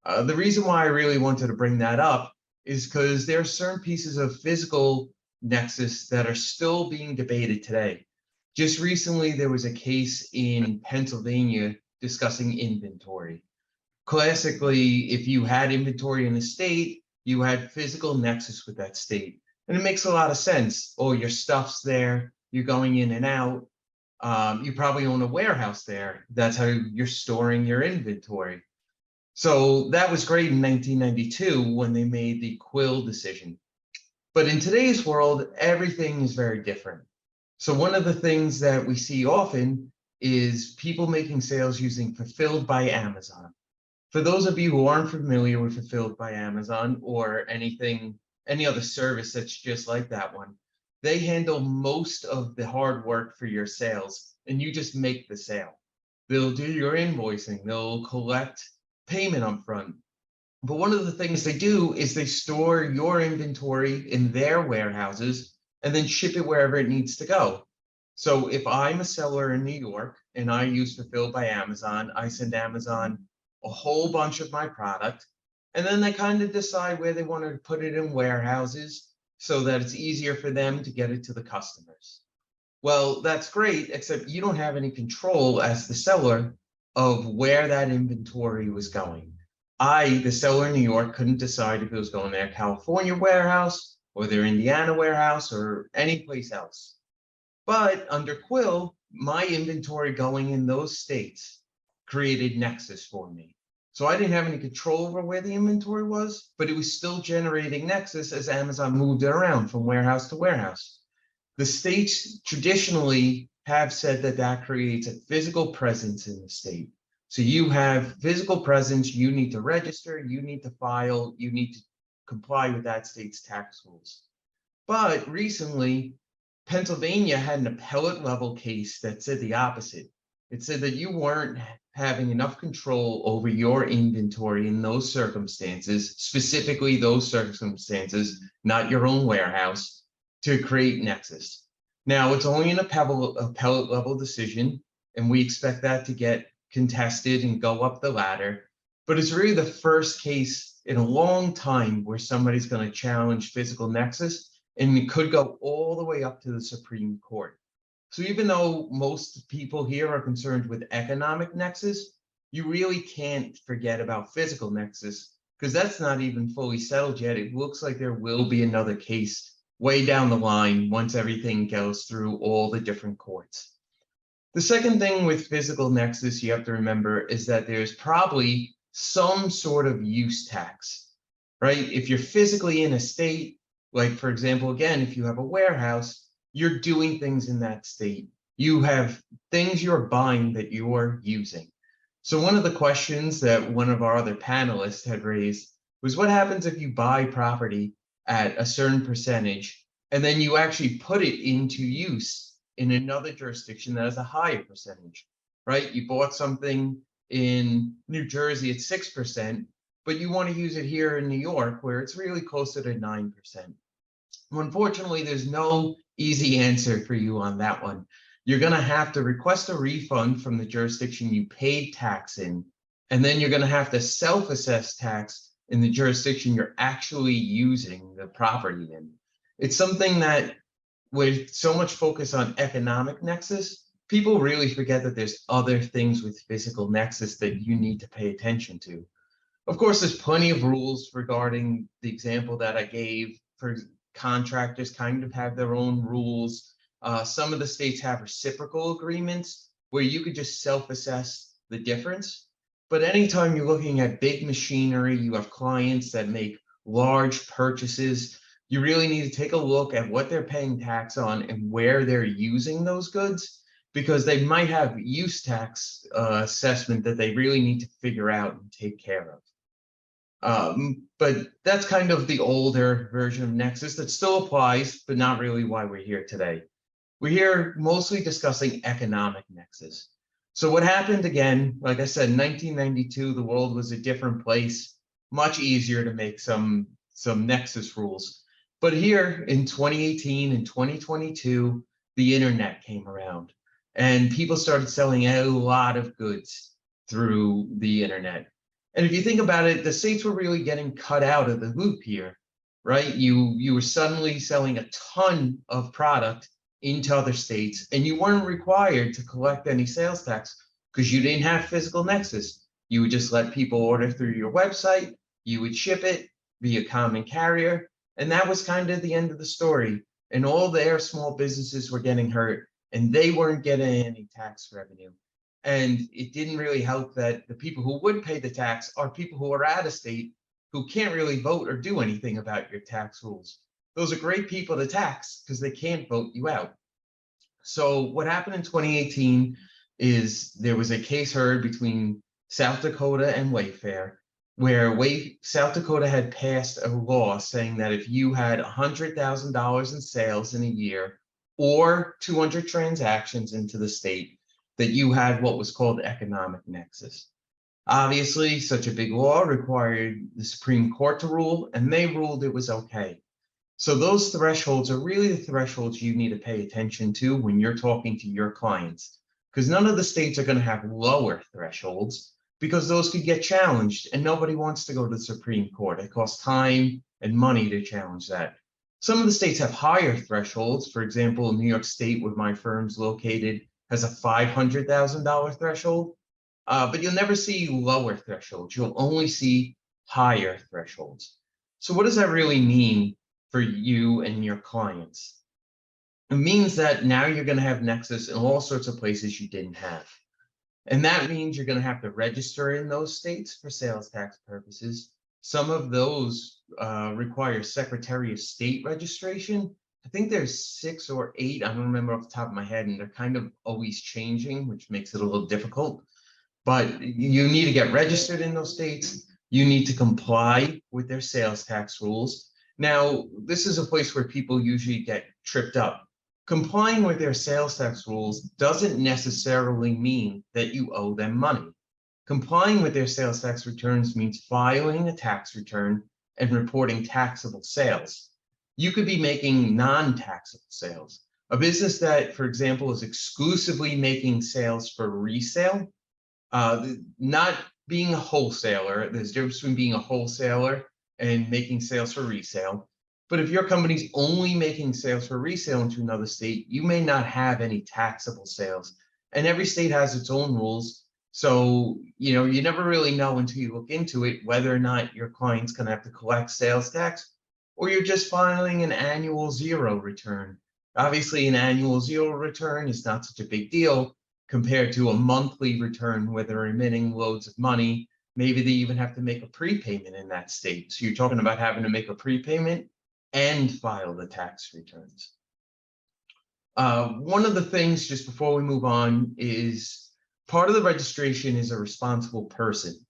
The reason why I really wanted to bring that up is because there are certain pieces of physical nexus that are still being debated today. Just recently, there was a case in Pennsylvania discussing inventory. Classically, if you had inventory in a state, you had physical nexus with that state. And it makes a lot of sense. Oh, your stuff's there, you're going in and out. You probably own a warehouse there. That's how you're storing your inventory. So that was great in 1992 when they made the Quill decision. But in today's world, everything is very different. So one of the things that we see often is people making sales using Fulfilled by Amazon. For those of you who aren't familiar with Fulfilled by Amazon or any other service that's just like that one, they handle most of the hard work for your sales and you just make the sale. They'll do your invoicing, they'll collect payment up front. But one of the things they do is they store your inventory in their warehouses and then ship it wherever it needs to go. So if I'm a seller in New York and I use Fulfilled by Amazon, I send Amazon a whole bunch of my product, and then they kind of decide where they want to put it in warehouses so that it's easier for them to get it to the customers. Well, that's great, except you don't have any control as the seller of where that inventory was going. I, the seller in New York, couldn't decide if it was going to their California warehouse or their Indiana warehouse or any place else. But under Quill, my inventory going in those states created nexus for me. So I didn't have any control over where the inventory was, but it was still generating nexus as Amazon moved it around from warehouse to warehouse. The states traditionally have said that that creates a physical presence in the state. So you have physical presence, you need to register, you need to file, you need to comply with that state's tax rules. But recently, Pennsylvania had an appellate level case that said the opposite. It said that you weren't having enough control over your inventory in those circumstances, specifically those circumstances, not your own warehouse, to create nexus. Now, it's only an appellate level decision, and we expect that to get contested and go up the ladder. But it's really the first case in a long time where somebody's going to challenge physical nexus, and it could go all the way up to the Supreme Court. So even though most people here are concerned with economic nexus, you really can't forget about physical nexus, because that's not even fully settled yet. It looks like there will be another case way down the line once everything goes through all the different courts. The second thing with physical nexus you have to remember is that there's probably some sort of use tax, right? If you're physically in a state, like for example, again, if you have a warehouse, you're doing things in that state. You have things you're buying that you're using. So one of the questions that one of our other panelists had raised was, what happens if you buy property at a certain percentage and then you actually put it into use in another jurisdiction that has a higher percentage, right? You bought something in New Jersey at 6%, but you want to use it here in New York where it's really closer to 9%. Unfortunately, there's no easy answer for you on that one. You're going to have to request a refund from the jurisdiction you paid tax in, and then you're going to have to self-assess tax in the jurisdiction you're actually using the property in. It's something that, with so much focus on economic nexus, people really forget that there's other things with physical nexus that you need to pay attention to. Of course, there's plenty of rules regarding the example that I gave. For contractors kind of have their own rules. Some of the states have reciprocal agreements where you could just self-assess the difference. But anytime you're looking at big machinery, you have clients that make large purchases, you really need to take a look at what they're paying tax on and where they're using those goods, because they might have use tax assessment that they really need to figure out and take care of. But that's kind of the older version of Nexus that still applies, but not really why we're here today. We're here mostly discussing economic nexus. So what happened again, like I said, in 1992, the world was a different place, much easier to make some nexus rules. But here in 2018 and 2022, the internet came around and people started selling a lot of goods through the internet. And if you think about it, the states were really getting cut out of the loop here, right? You were suddenly selling a ton of product into other states, and you weren't required to collect any sales tax because you didn't have physical nexus. You would just let people order through your website, you would ship it via common carrier, and that was kind of the end of the story. And all their small businesses were getting hurt, and they weren't getting any tax revenue. And it didn't really help that the people who would pay the tax are people who are out of state who can't really vote or do anything about your tax rules. Those are great people to tax because they can't vote you out. So what happened in 2018 is there was a case heard between South Dakota and Wayfair, where South Dakota had passed a law saying that if you had $100,000 in sales in a year or 200 transactions into the state, that you had what was called economic nexus. Obviously, such a big law required the Supreme Court to rule, and they ruled it was okay. So those thresholds are really the thresholds you need to pay attention to when you're talking to your clients, because none of the states are going to have lower thresholds because those could get challenged, and nobody wants to go to the Supreme Court. It costs time and money to challenge that. Some of the states have higher thresholds. For example, New York State, where my firm's located, has a $500,000 threshold, but you'll never see lower thresholds. You'll only see higher thresholds. So what does that really mean for you and your clients? It means that now you're going to have nexus in all sorts of places you didn't have. And that means you're going to have to register in those states for sales tax purposes. Some of those require Secretary of State registration. I think there's 6 or 8, I don't remember off the top of my head, and they're kind of always changing, which makes it a little difficult. But you need to get registered in those states. You need to comply with their sales tax rules. Now, this is a place where people usually get tripped up. Complying with their sales tax rules doesn't necessarily mean that you owe them money. Complying with their sales tax returns means filing a tax return and reporting taxable sales. You could be making non-taxable sales. A business that, for example, is exclusively making sales for resale, not being a wholesaler. There's a difference between being a wholesaler and making sales for resale. But if your company's only making sales for resale into another state, you may not have any taxable sales. And every state has its own rules. So, you never really know until you look into it whether or not your client's going to have to collect sales tax, or you're just filing an annual zero return. Obviously, an annual zero return is not such a big deal compared to a monthly return where they're emitting loads of money Maybe they even have to make a prepayment in that state. So you're talking about having to make a prepayment and file the tax returns. One of the things, just before we move on, is part of the registration is a responsible person.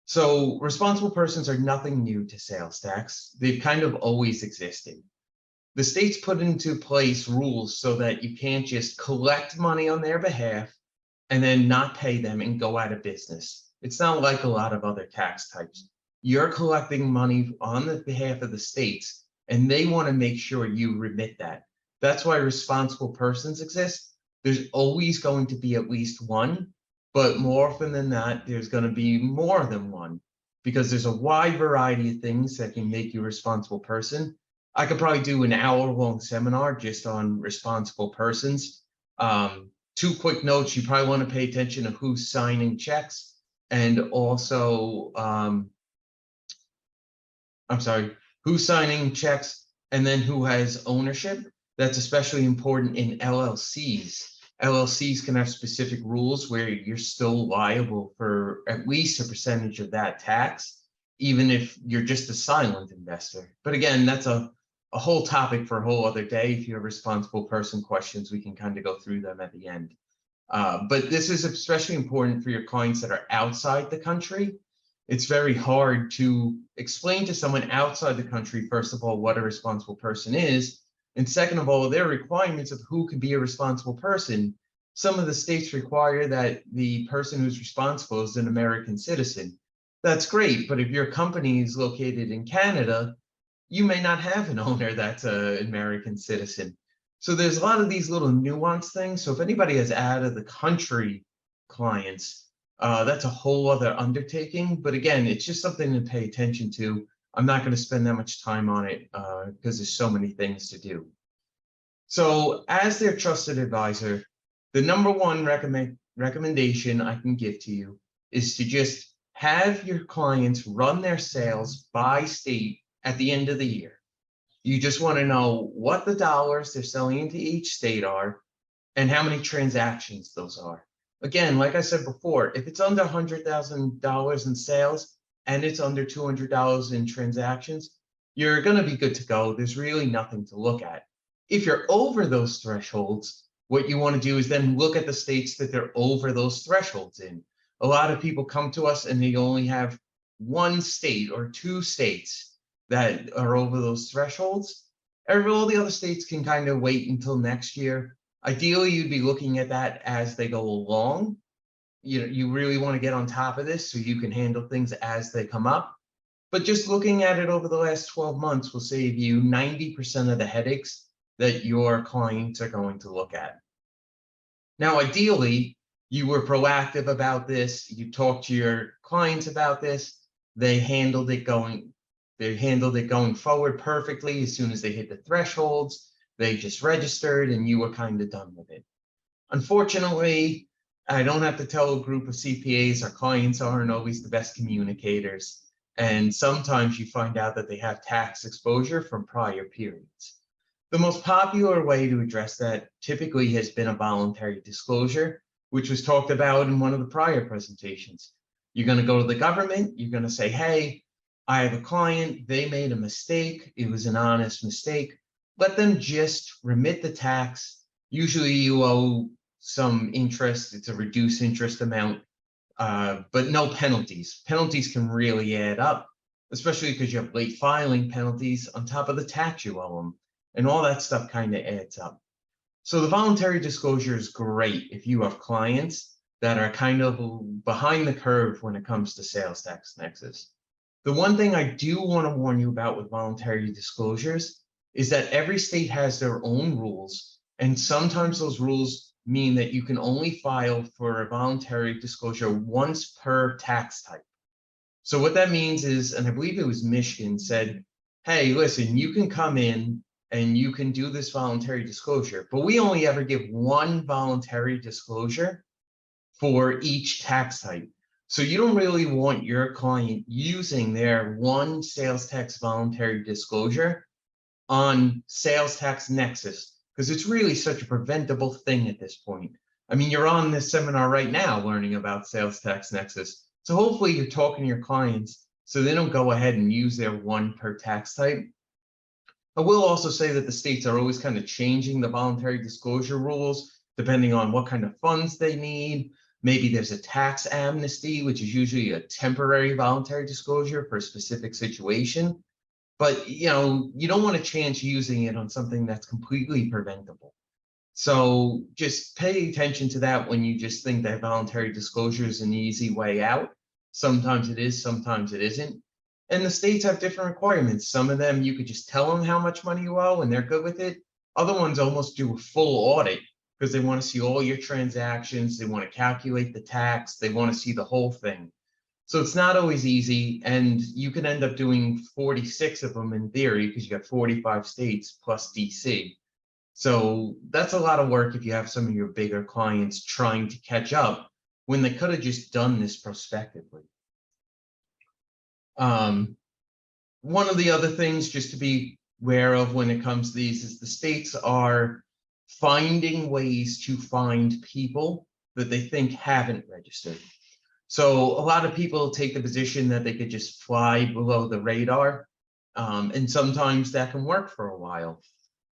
So responsible persons are nothing new to sales tax. They've kind of always existed. The states put into place rules so that you can't just collect money on their behalf and then not pay them and go out of business. It's not like a lot of other tax types. You're collecting money on the behalf of the states, and they want to make sure you remit that. That's why responsible persons exist. There's always going to be at least one, but more often than not, there's going to be more than one, because there's a wide variety of things that can make you a responsible person. I could probably do an hour-long seminar just on responsible persons. Two quick notes: you probably want to pay attention to who's signing checks, and also, who's signing checks, and then who has ownership. That's especially important in LLCs. LLCs can have specific rules where you're still liable for at least a percentage of that tax, even if you're just a silent investor. But again, that's a whole topic for a whole other day. If you have responsible person questions, we can kind of go through them at the end. But this is especially important for your clients that are outside the country. It's very hard to explain to someone outside the country, first of all, what a responsible person is, and second of all, their requirements of who can be a responsible person. Some of the states require that the person who's responsible is an American citizen. That's great, but if your company is located in Canada, you may not have an owner that's an American citizen. So there's a lot of these little nuanced things. So if anybody has out of the country clients, that's a whole other undertaking. But again, it's just something to pay attention to. I'm not going to spend that much time on it because there's so many things to do. So as their trusted advisor, the number one recommendation I can give to you is to just have your clients run their sales by state at the end of the year. You just want to know what the dollars they're selling into each state are and how many transactions those are. Again, like I said before, if it's under $100,000 in sales and it's under $200 in transactions, you're going to be good to go. There's really nothing to look at. If you're over those thresholds, what you want to do is then look at the states that they're over those thresholds in. A lot of people come to us and they only have one state or two states that are over those thresholds. All the other states can kind of wait until next year. Ideally, you'd be looking at that as they go along. You really want to get on top of this so you can handle things as they come up. But just looking at it over the last 12 months will save you 90% of the headaches that your clients are going to look at. Now, ideally, you were proactive about this. You talked to your clients about this. They handled it going forward perfectly. As soon as they hit the thresholds, they just registered and you were kind of done with it. Unfortunately, I don't have to tell a group of CPAs our clients aren't always the best communicators. And sometimes you find out that they have tax exposure from prior periods. The most popular way to address that typically has been a voluntary disclosure, which was talked about in one of the prior presentations. You're going to go to the government. You're going to say, hey, I have a client. They made a mistake. It was an honest mistake. Let them just remit the tax. Usually you owe some interest. It's a reduced interest amount, but no penalties. Penalties can really add up, especially because you have late filing penalties on top of the tax you owe them. And all that stuff kind of adds up. So the voluntary disclosure is great if you have clients that are kind of behind the curve when it comes to sales tax nexus. The one thing I do want to warn you about with voluntary disclosures is that every state has their own rules. And sometimes those rules mean that you can only file for a voluntary disclosure once per tax type. So what that means is, and I believe it was Michigan said, hey, listen, you can come in and you can do this voluntary disclosure, but we only ever give one voluntary disclosure for each tax type. So you don't really want your client using their one sales tax voluntary disclosure on sales tax nexus, because it's really such a preventable thing at this point. I mean, you're on this seminar right now learning about sales tax nexus. So hopefully you're talking to your clients so they don't go ahead and use their one per tax type. I will also say that the states are always kind of changing the voluntary disclosure rules depending on what kind of funds they need. Maybe there's a tax amnesty, which is usually a temporary voluntary disclosure for a specific situation. But you don't want to chance using it on something that's completely preventable. So just pay attention to that when you just think that voluntary disclosure is an easy way out. Sometimes it is, sometimes it isn't. And the states have different requirements. Some of them, you could just tell them how much money you owe and they're good with it. Other ones almost do a full audit because they want to see all your transactions. They want to calculate the tax. They want to see the whole thing. So it's not always easy. And you can end up doing 46 of them in theory because you got 45 states plus DC. So that's a lot of work if you have some of your bigger clients trying to catch up when they could have just done this prospectively. One of the other things just to be aware of when it comes to these is the states are finding ways to find people that they think haven't registered. So a lot of people take the position that they could just fly below the radar, and sometimes that can work for a while.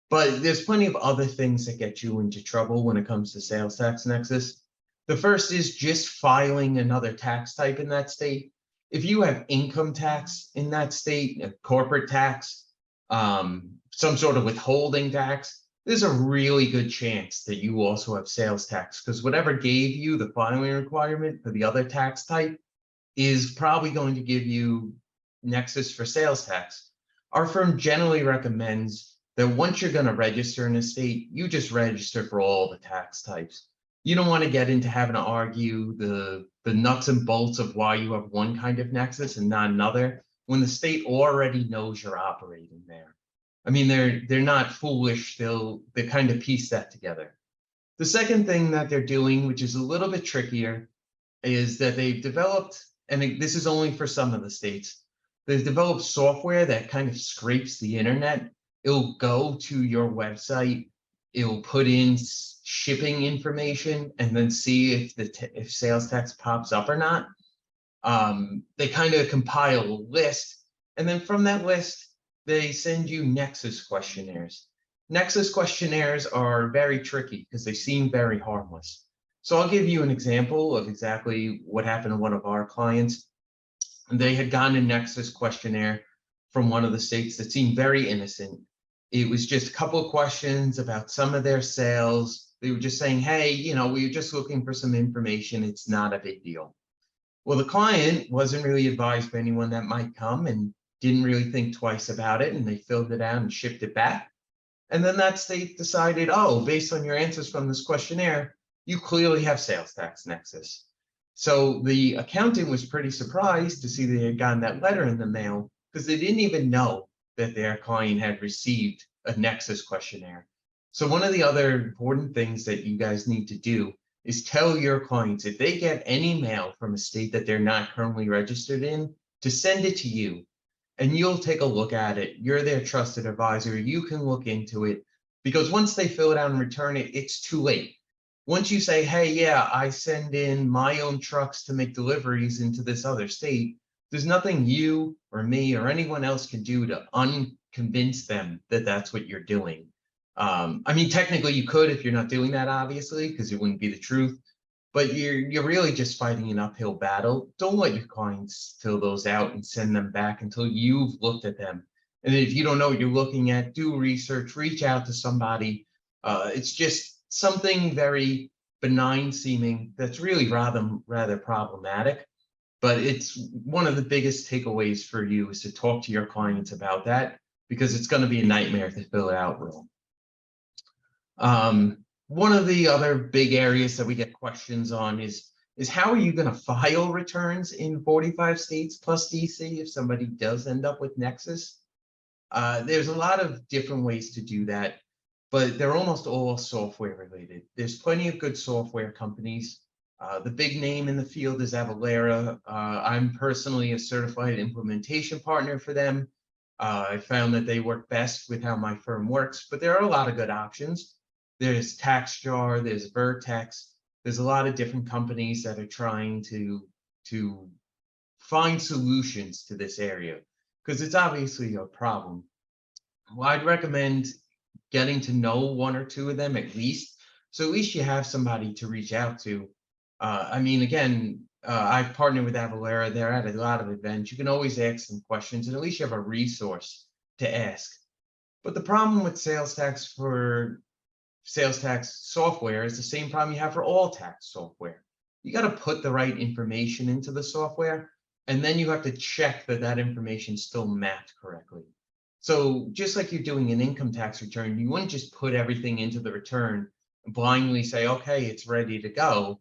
But there's plenty of other things that get you into trouble when it comes to sales tax nexus. The first is just filing another tax type in that state. If you have income tax in that state, a corporate tax, some sort of withholding tax, there's a really good chance that you also have sales tax because whatever gave you the filing requirement for the other tax type is probably going to give you nexus for sales tax. Our firm generally recommends that once you're going to register in a state, you just register for all the tax types. You don't want to get into having to argue the nuts and bolts of why you have one kind of nexus and not another when the state already knows you're operating there. I mean, they're not foolish. They kind of piece that together. The second thing that they're doing, which is a little bit trickier, is that they've developed, and this is only for some of the states, they've developed software that kind of scrapes the internet. It'll go to your website, it'll put in shipping information, and then see if sales tax pops up or not. They kind of compile a list, and then from that list, they send you nexus questionnaires. Nexus questionnaires are very tricky because they seem very harmless. So I'll give you an example of exactly what happened to one of our clients. They had gotten a nexus questionnaire from one of the states that seemed very innocent. It was just a couple of questions about some of their sales. They were just saying, hey, we were just looking for some information. It's not a big deal. Well, the client wasn't really advised by anyone that might come and didn't really think twice about it. And they filled it out and shipped it back. And then that state decided, oh, based on your answers from this questionnaire, you clearly have sales tax nexus. So the accountant was pretty surprised to see they had gotten that letter in the mail because they didn't even know that their client had received a nexus questionnaire. So one of the other important things that you guys need to do is tell your clients if they get any mail from a state that they're not currently registered in, to send it to you. And you'll take a look at it. You're their trusted advisor. You can look into it because once they fill it out and return it, it's too late. Once you say, hey, yeah, I send in my own trucks to make deliveries into this other state, there's nothing you or me or anyone else can do to unconvince them that that's what you're doing. I mean, technically you could if you're not doing that, obviously, because it wouldn't be the truth. But you're really just fighting an uphill battle. Don't let your clients fill those out and send them back until you've looked at them. And if you don't know what you're looking at, do research, reach out to somebody. It's just something very benign seeming that's really rather problematic. But it's one of the biggest takeaways for you is to talk to your clients about that because it's going to be a nightmare to fill it out real. One of the other big areas that we get questions on is how are you going to file returns in 45 states plus DC if somebody does end up with Nexus? There's a lot of different ways to do that, but they're almost all software related. There's plenty of good software companies. The big name in the field is Avalara. I'm personally a certified implementation partner for them. I found that they work best with how my firm works, but there are a lot of good options. There's TaxJar, there's Vertex. There's a lot of different companies that are trying to to find solutions to this area, because it's obviously a problem. Well, I'd recommend getting to know one or two of them at least, so at least you have somebody to reach out to. I mean, again, I've partnered with Avalera. They're at a lot of events. You can always ask them questions, and at least you have a resource to ask. But the problem with sales tax software is the same problem you have for all tax software. You got to put the right information into the software, and then you have to check that that information is still mapped correctly. So just like you're doing an income tax return, you wouldn't just put everything into the return and blindly say, okay, it's ready to go.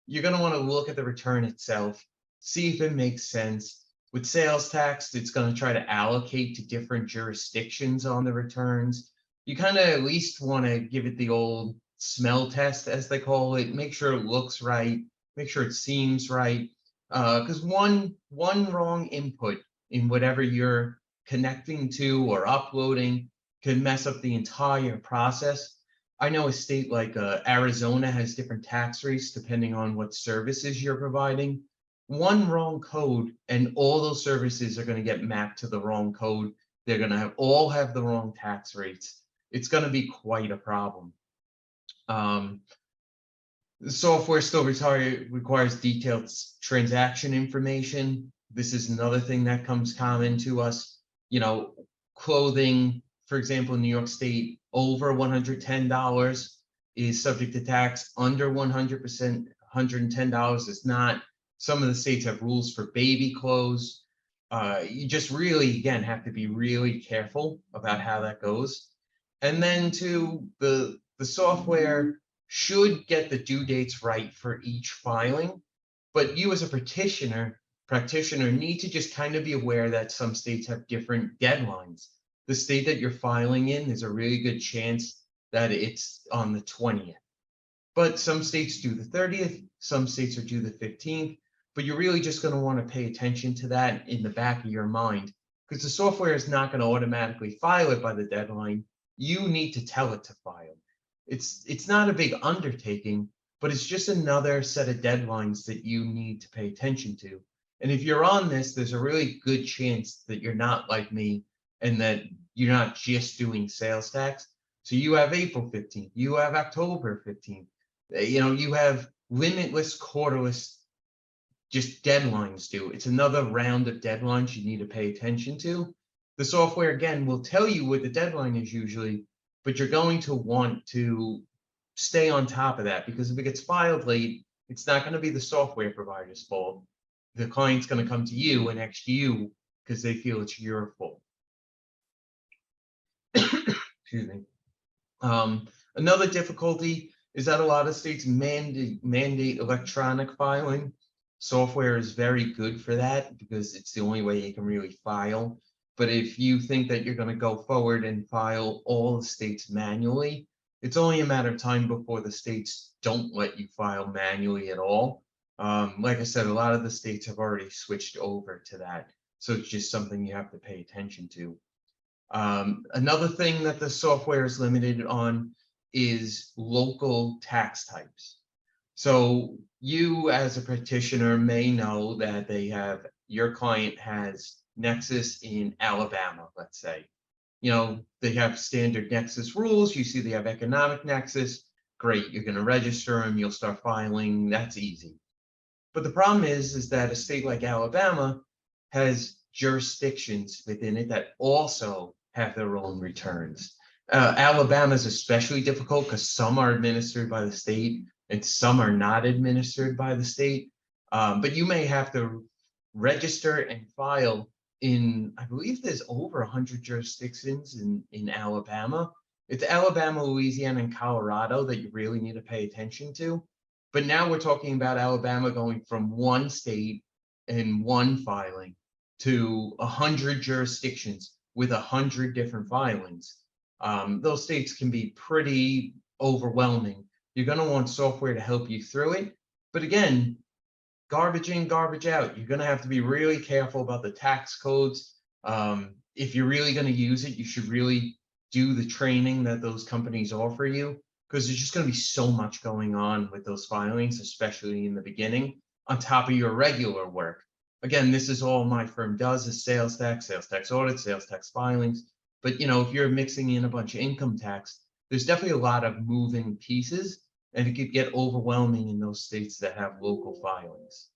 You're going to want to look at the return itself, see if it makes sense. With sales tax, it's going to try to allocate to different jurisdictions on the returns. You kind of at least want to give it the old smell test, as they call it, make sure it looks right, make sure it seems right. Because one wrong input in whatever you're connecting to or uploading can mess up the entire process. I know a state like Arizona has different tax rates depending on what services you're providing. One wrong code and all those services are going to get mapped to the wrong code. They're going to all have the wrong tax rates. It's going to be quite a problem. The software still requires detailed transaction information. This is another thing that comes common to us. You know, clothing, for example, in New York State, over $110 is subject to tax. Under 100%, $110 is not. Some of the states have rules for baby clothes. You just really, again, have to be really careful about how that goes. And then the software should get the due dates right for each filing, but you as a practitioner need to just kind of be aware that some states have different deadlines. The state that you're filing in, there's a really good chance that it's on the 20th. But some states do the 30th, some states are due the 15th, but you're really just going to want to pay attention to that in the back of your mind, because the software is not going to automatically file it by the deadline. You need to tell it to file. It's not a big undertaking, but it's just another set of deadlines that you need to pay attention to. And if you're on this, there's a really good chance that you're not like me and that you're not just doing sales tax. So you have April 15th, you have October 15th, you know, you have limitless, quarterless, just deadlines due. It's another round of deadlines you need to pay attention to. The software, again, will tell you what the deadline is usually, but you're going to want to stay on top of that, because if it gets filed late, it's not going to be the software provider's fault. The client's going to come to you and ask you because they feel it's your fault. Excuse me. Another difficulty is that a lot of states mandate electronic filing. Software is very good for that because it's the only way you can really file. But if you think that you're going to go forward and file all the states manually, it's only a matter of time before the states don't let you file manually at all. Like I said, a lot of the states have already switched over to that. So it's just something you have to pay attention to. Another thing that the software is limited on is local tax types. So you as a practitioner may know that your client has Nexus in Alabama, let's say. You know, they have standard Nexus rules. You see they have economic Nexus. Great, you're going to register them. You'll start filing. That's easy. But the problem is that a state like Alabama has jurisdictions within it that also have their own returns. Alabama is especially difficult because some are administered by the state and some are not administered by the state. But you may have to register and file in, I believe there's over 100 jurisdictions in Alabama. It's Alabama, Louisiana, and Colorado that you really need to pay attention to. But now we're talking about Alabama going from one state and one filing to 100 jurisdictions with 100 different filings. Those states can be pretty overwhelming. You're going to want software to help you through it. But again, garbage in, garbage out. You're going to have to be really careful about the tax codes. If you're really going to use it, you should really do the training that those companies offer you, because there's just going to be so much going on with those filings, especially in the beginning. on top of your regular work. Again, this is all my firm does is sales tax audit, sales tax filings. But if you're mixing in a bunch of income tax, there's definitely a lot of moving pieces, and it could get overwhelming in those states that have local filings.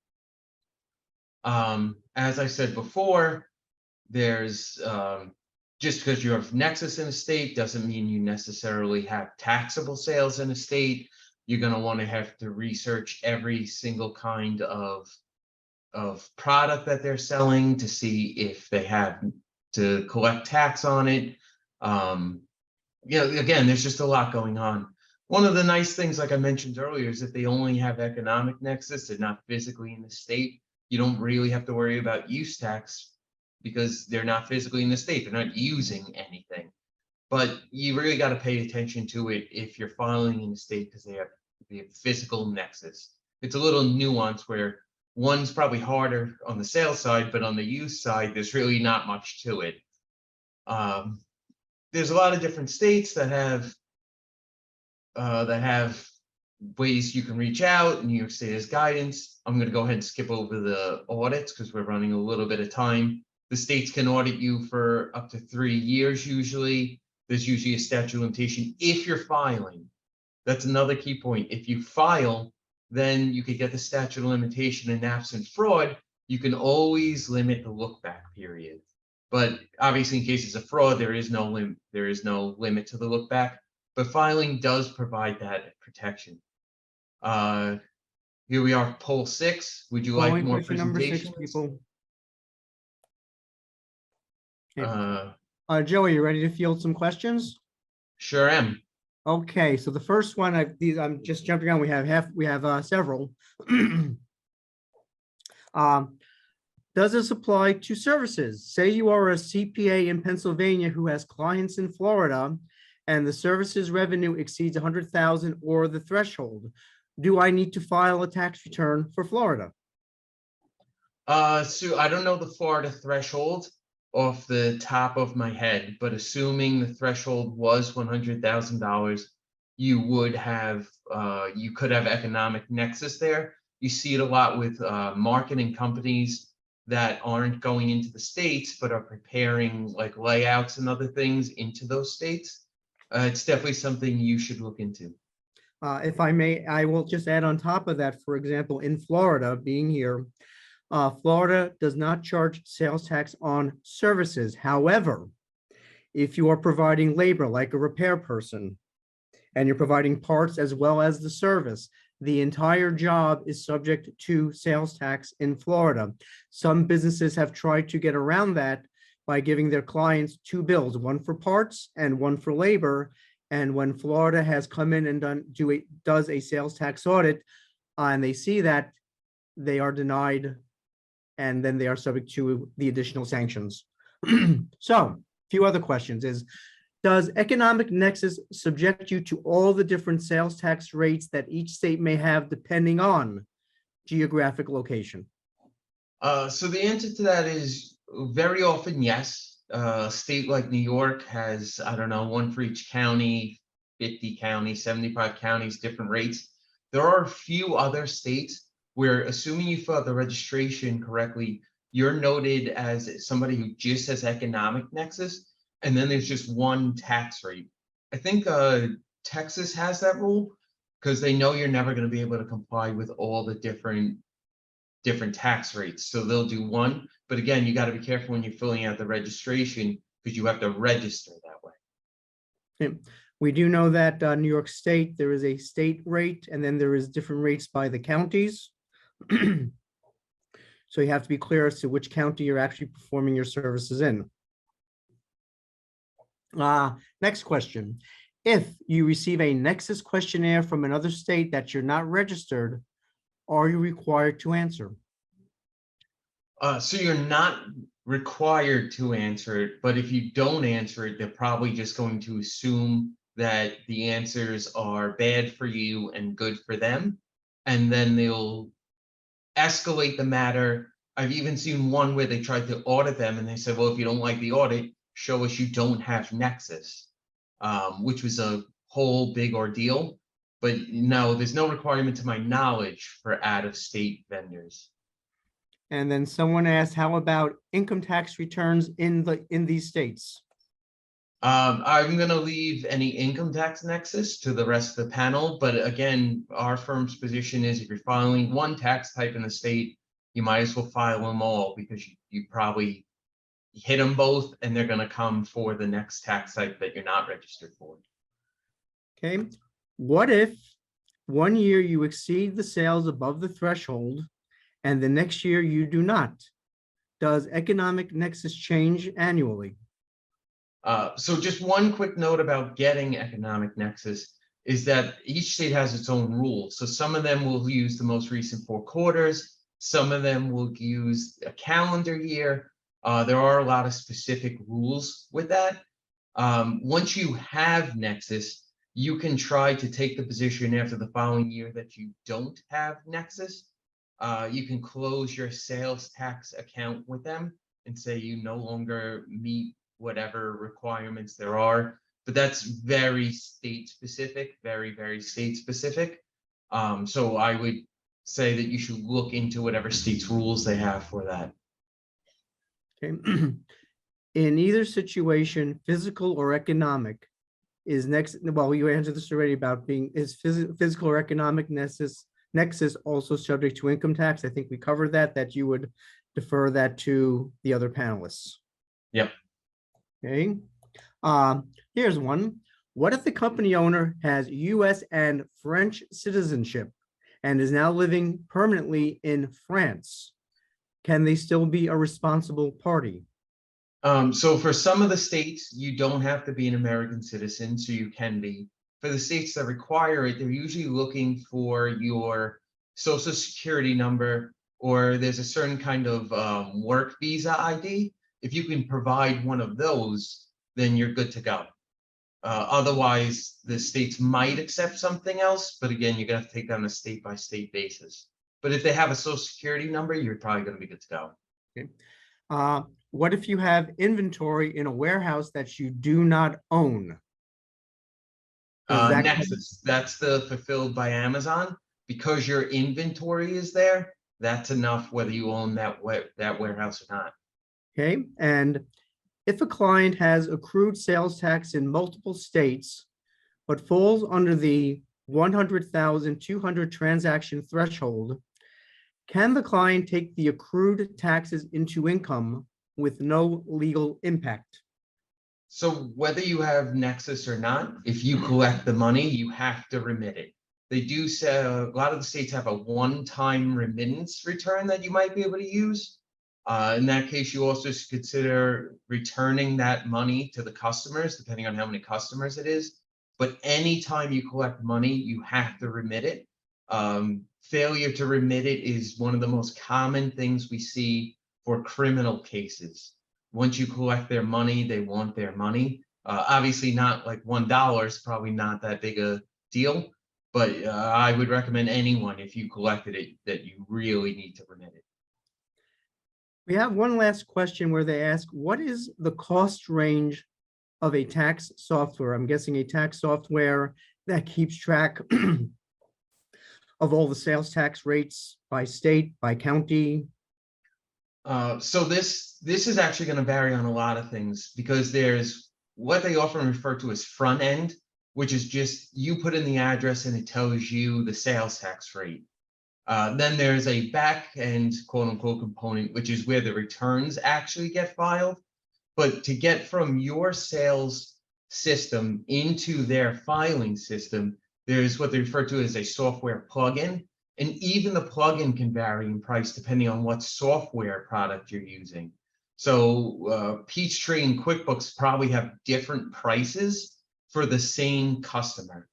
As I said before, there's just because you have nexus in a state doesn't mean you necessarily have taxable sales in a state. You're going to want to have to research every single kind of product that they're selling to see if they have to collect tax on it. Again, there's just a lot going on. One of the nice things, like I mentioned earlier, is if they only have economic nexus, they're not physically in the state, you don't really have to worry about use tax because they're not physically in the state. They're not using anything. But you really got to pay attention to it if you're filing in the state because they have physical nexus. It's a little nuance where one's probably harder on the sales side, but on the use side, there's really not much to it. There's a lot of different states that have ways you can reach out. New York State has guidance. I'm going to go ahead and skip over the audits because we're running a little bit of time. The states can audit you for up to 3 years usually. There's usually a statute of limitation if you're filing. That's another key point. If you file, then you could get the statute of limitation, and absent fraud, you can always limit the look back period. But obviously, in cases of fraud, there is no limit to the look back. But filing does provide that protection. Here we are, poll 6. Would you like more Question number 6, presentations? people. Okay. Joey, you ready to field some questions? Sure am. Okay, so the first one, I'm just jumping on. We have several. Does this apply to services? Say you are a CPA in Pennsylvania who has clients in Florida, and the services revenue exceeds 100,000 or the threshold. Do I need to file a tax return for Florida? So I don't know the Florida threshold off the top of my head, but assuming the threshold was $100,000, you could have economic nexus there. You see it a lot with marketing companies that aren't going into the states, but are preparing like layouts and other things into those states. It's definitely something you should look into. If I may, I will just add on top of that, for example, in Florida, being here, Florida does not charge sales tax on services. However, if you are providing labor like a repair person and you're providing parts as well as the service, the entire job is subject to sales tax in Florida. Some businesses have tried to get around that by giving their clients 2 bills, one for parts and one for labor. And when Florida has come in and does a sales tax audit, and they see that, they are denied, and then they are subject to the additional sanctions. So, a few other questions is, does economic nexus subject you to all the different sales tax rates that each state may have depending on geographic location? So the answer to that is very often yes. A state like New York has, I don't know, one for each county, 50 counties, 75 counties, different rates. There are a few other states where, assuming you filed the registration correctly, you're noted as somebody who just has economic nexus, and then there's just one tax rate. I think Texas has that rule because they know you're never going to be able to comply with all the different tax rates. So they'll do one, but again, you got to be careful when you're filling out the registration because you have to register that way. Okay. We do know that New York State, there is a state rate, and then there is different rates by the counties. So you have to be clear as to which county you're actually performing your services in. Next question. If you receive a nexus questionnaire from another state that you're not registered, are you required to answer? So you're not required to answer it, but if you don't answer it, they're probably just going to assume that the answers are bad for you and good for them, and then they'll escalate the matter. I've even seen one where they tried to audit them and they said, well, if you don't like the audit, show us you don't have nexus, which was a whole big ordeal. But no, there's no requirement to my knowledge for out-of-state vendors. And then someone asked, how about income tax returns in these states? I'm gonna leave any income tax nexus to the rest of the panel, but again, our firm's position is if you're filing one tax type in the state, you might as well file them all because you probably hit them both and they're gonna come for the next tax type that you're not registered for. Okay, what if one year you exceed the sales above the threshold and the next year you do not? Does economic nexus change annually? So just one quick note about getting economic nexus is that each state has its own rules. So some of them will use the most recent 4 quarters. Some of them will use a calendar year. There are a lot of specific rules with that. Once you have nexus, you can try to take the position after the following year that you don't have nexus. You can close your sales tax account with them and say you no longer meet whatever requirements there are, but that's very state specific, very state specific. So I would say that you should look into whatever state's rules they have for that. Okay. In either situation, physical or economic, is next, well, you answered this already about is physical or economic nexus also subject to income tax? I think we covered that you would defer that to the other panelists. Yep. Okay, here's one. What if the company owner has US and French citizenship and is now living permanently in France? Can they still be a responsible party? So for some of the states, you don't have to be an American citizen, so you can be. For the states that require it, they're usually looking for your social security number, or there's a certain kind of work visa ID. If you can provide one of those, then you're good to go. Otherwise, the states might accept something else, but again, you're gonna have to take that on a state-by-state basis. But if they have a social security number, you're probably gonna be good to go. Okay. What if you have inventory in a warehouse that you do not own? Nexus, that's the fulfilled by Amazon. Because your inventory is there, that's enough whether you own that warehouse or not. Okay, and if a client has accrued sales tax in multiple states, but falls under the 100,200 transaction threshold, can the client take the accrued taxes into income with no legal impact? So whether you have Nexus or not, if you collect the money, you have to remit it. They do say a lot of the states have a one-time remittance return that you might be able to use. In that case, you also consider returning that money to the customers, depending on how many customers it is. But anytime you collect money, you have to remit it. Failure to remit it is one of the most common things we see for criminal cases. Once you collect their money, they want their money. Obviously not like $1 is probably not that big a deal, but I would recommend anyone, if you collected it, that you really need to remit it. We have one last question where they ask, what is the cost range of a tax software? I'm guessing a tax software that keeps track of all the sales tax rates by state, by county. So this is actually going to vary on a lot of things, because there's what they often refer to as front end, which is just you put in the address and it tells you the sales tax rate. Then there's a back end quote unquote component, which is where the returns actually get filed. But to get from your sales system into their filing system, there's what they refer to as a software plugin. And even the plugin can vary in price depending on what software product you're using. So Peachtree and QuickBooks probably have different prices for the same customer.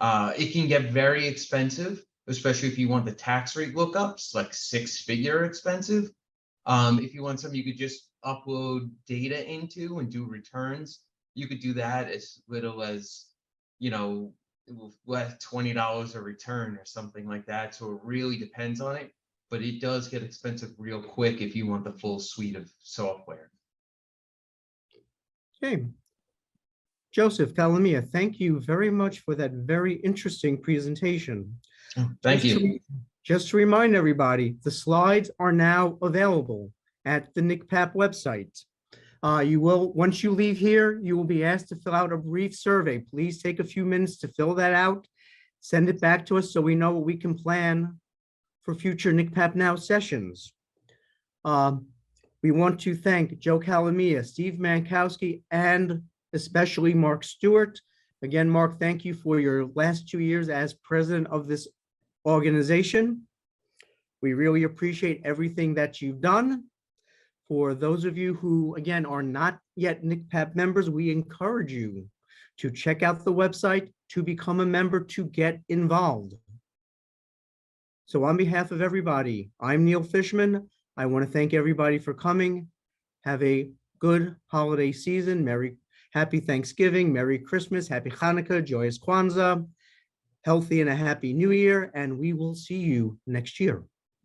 It can get very expensive, especially if you want the tax rate lookups, like 6-figure expensive. If you want something you could just upload data into and do returns, you could do that as little as, $20 a return or something like that. So it really depends on it, but it does get expensive real quick if you want the full suite of software. Okay. Joseph Calamia, thank you very much for that very interesting presentation. Thank Just to you. re- Just to remind everybody, the slides are now available at the NCCPAP website. Once you leave here, you will be asked to fill out a brief survey. Please take a few minutes to fill that out. Send it back to us so we know what we can plan for future NCCPAP Now sessions. We want to thank Joe Calamia, Steve Mankowski, and especially Mark Stewart. Again, Mark, thank you for your last 2 years as president of this organization. We really appreciate everything that you've done. For those of you who, again, are not yet NCCPAP members, we encourage you to check out the website, to become a member, to get involved. So on behalf of everybody, I'm Neil Fishman. I want to thank everybody for coming. Have a good holiday season. Happy Thanksgiving, Merry Christmas, Happy Hanukkah, joyous Kwanzaa, healthy and a happy new year, and we will see you next year.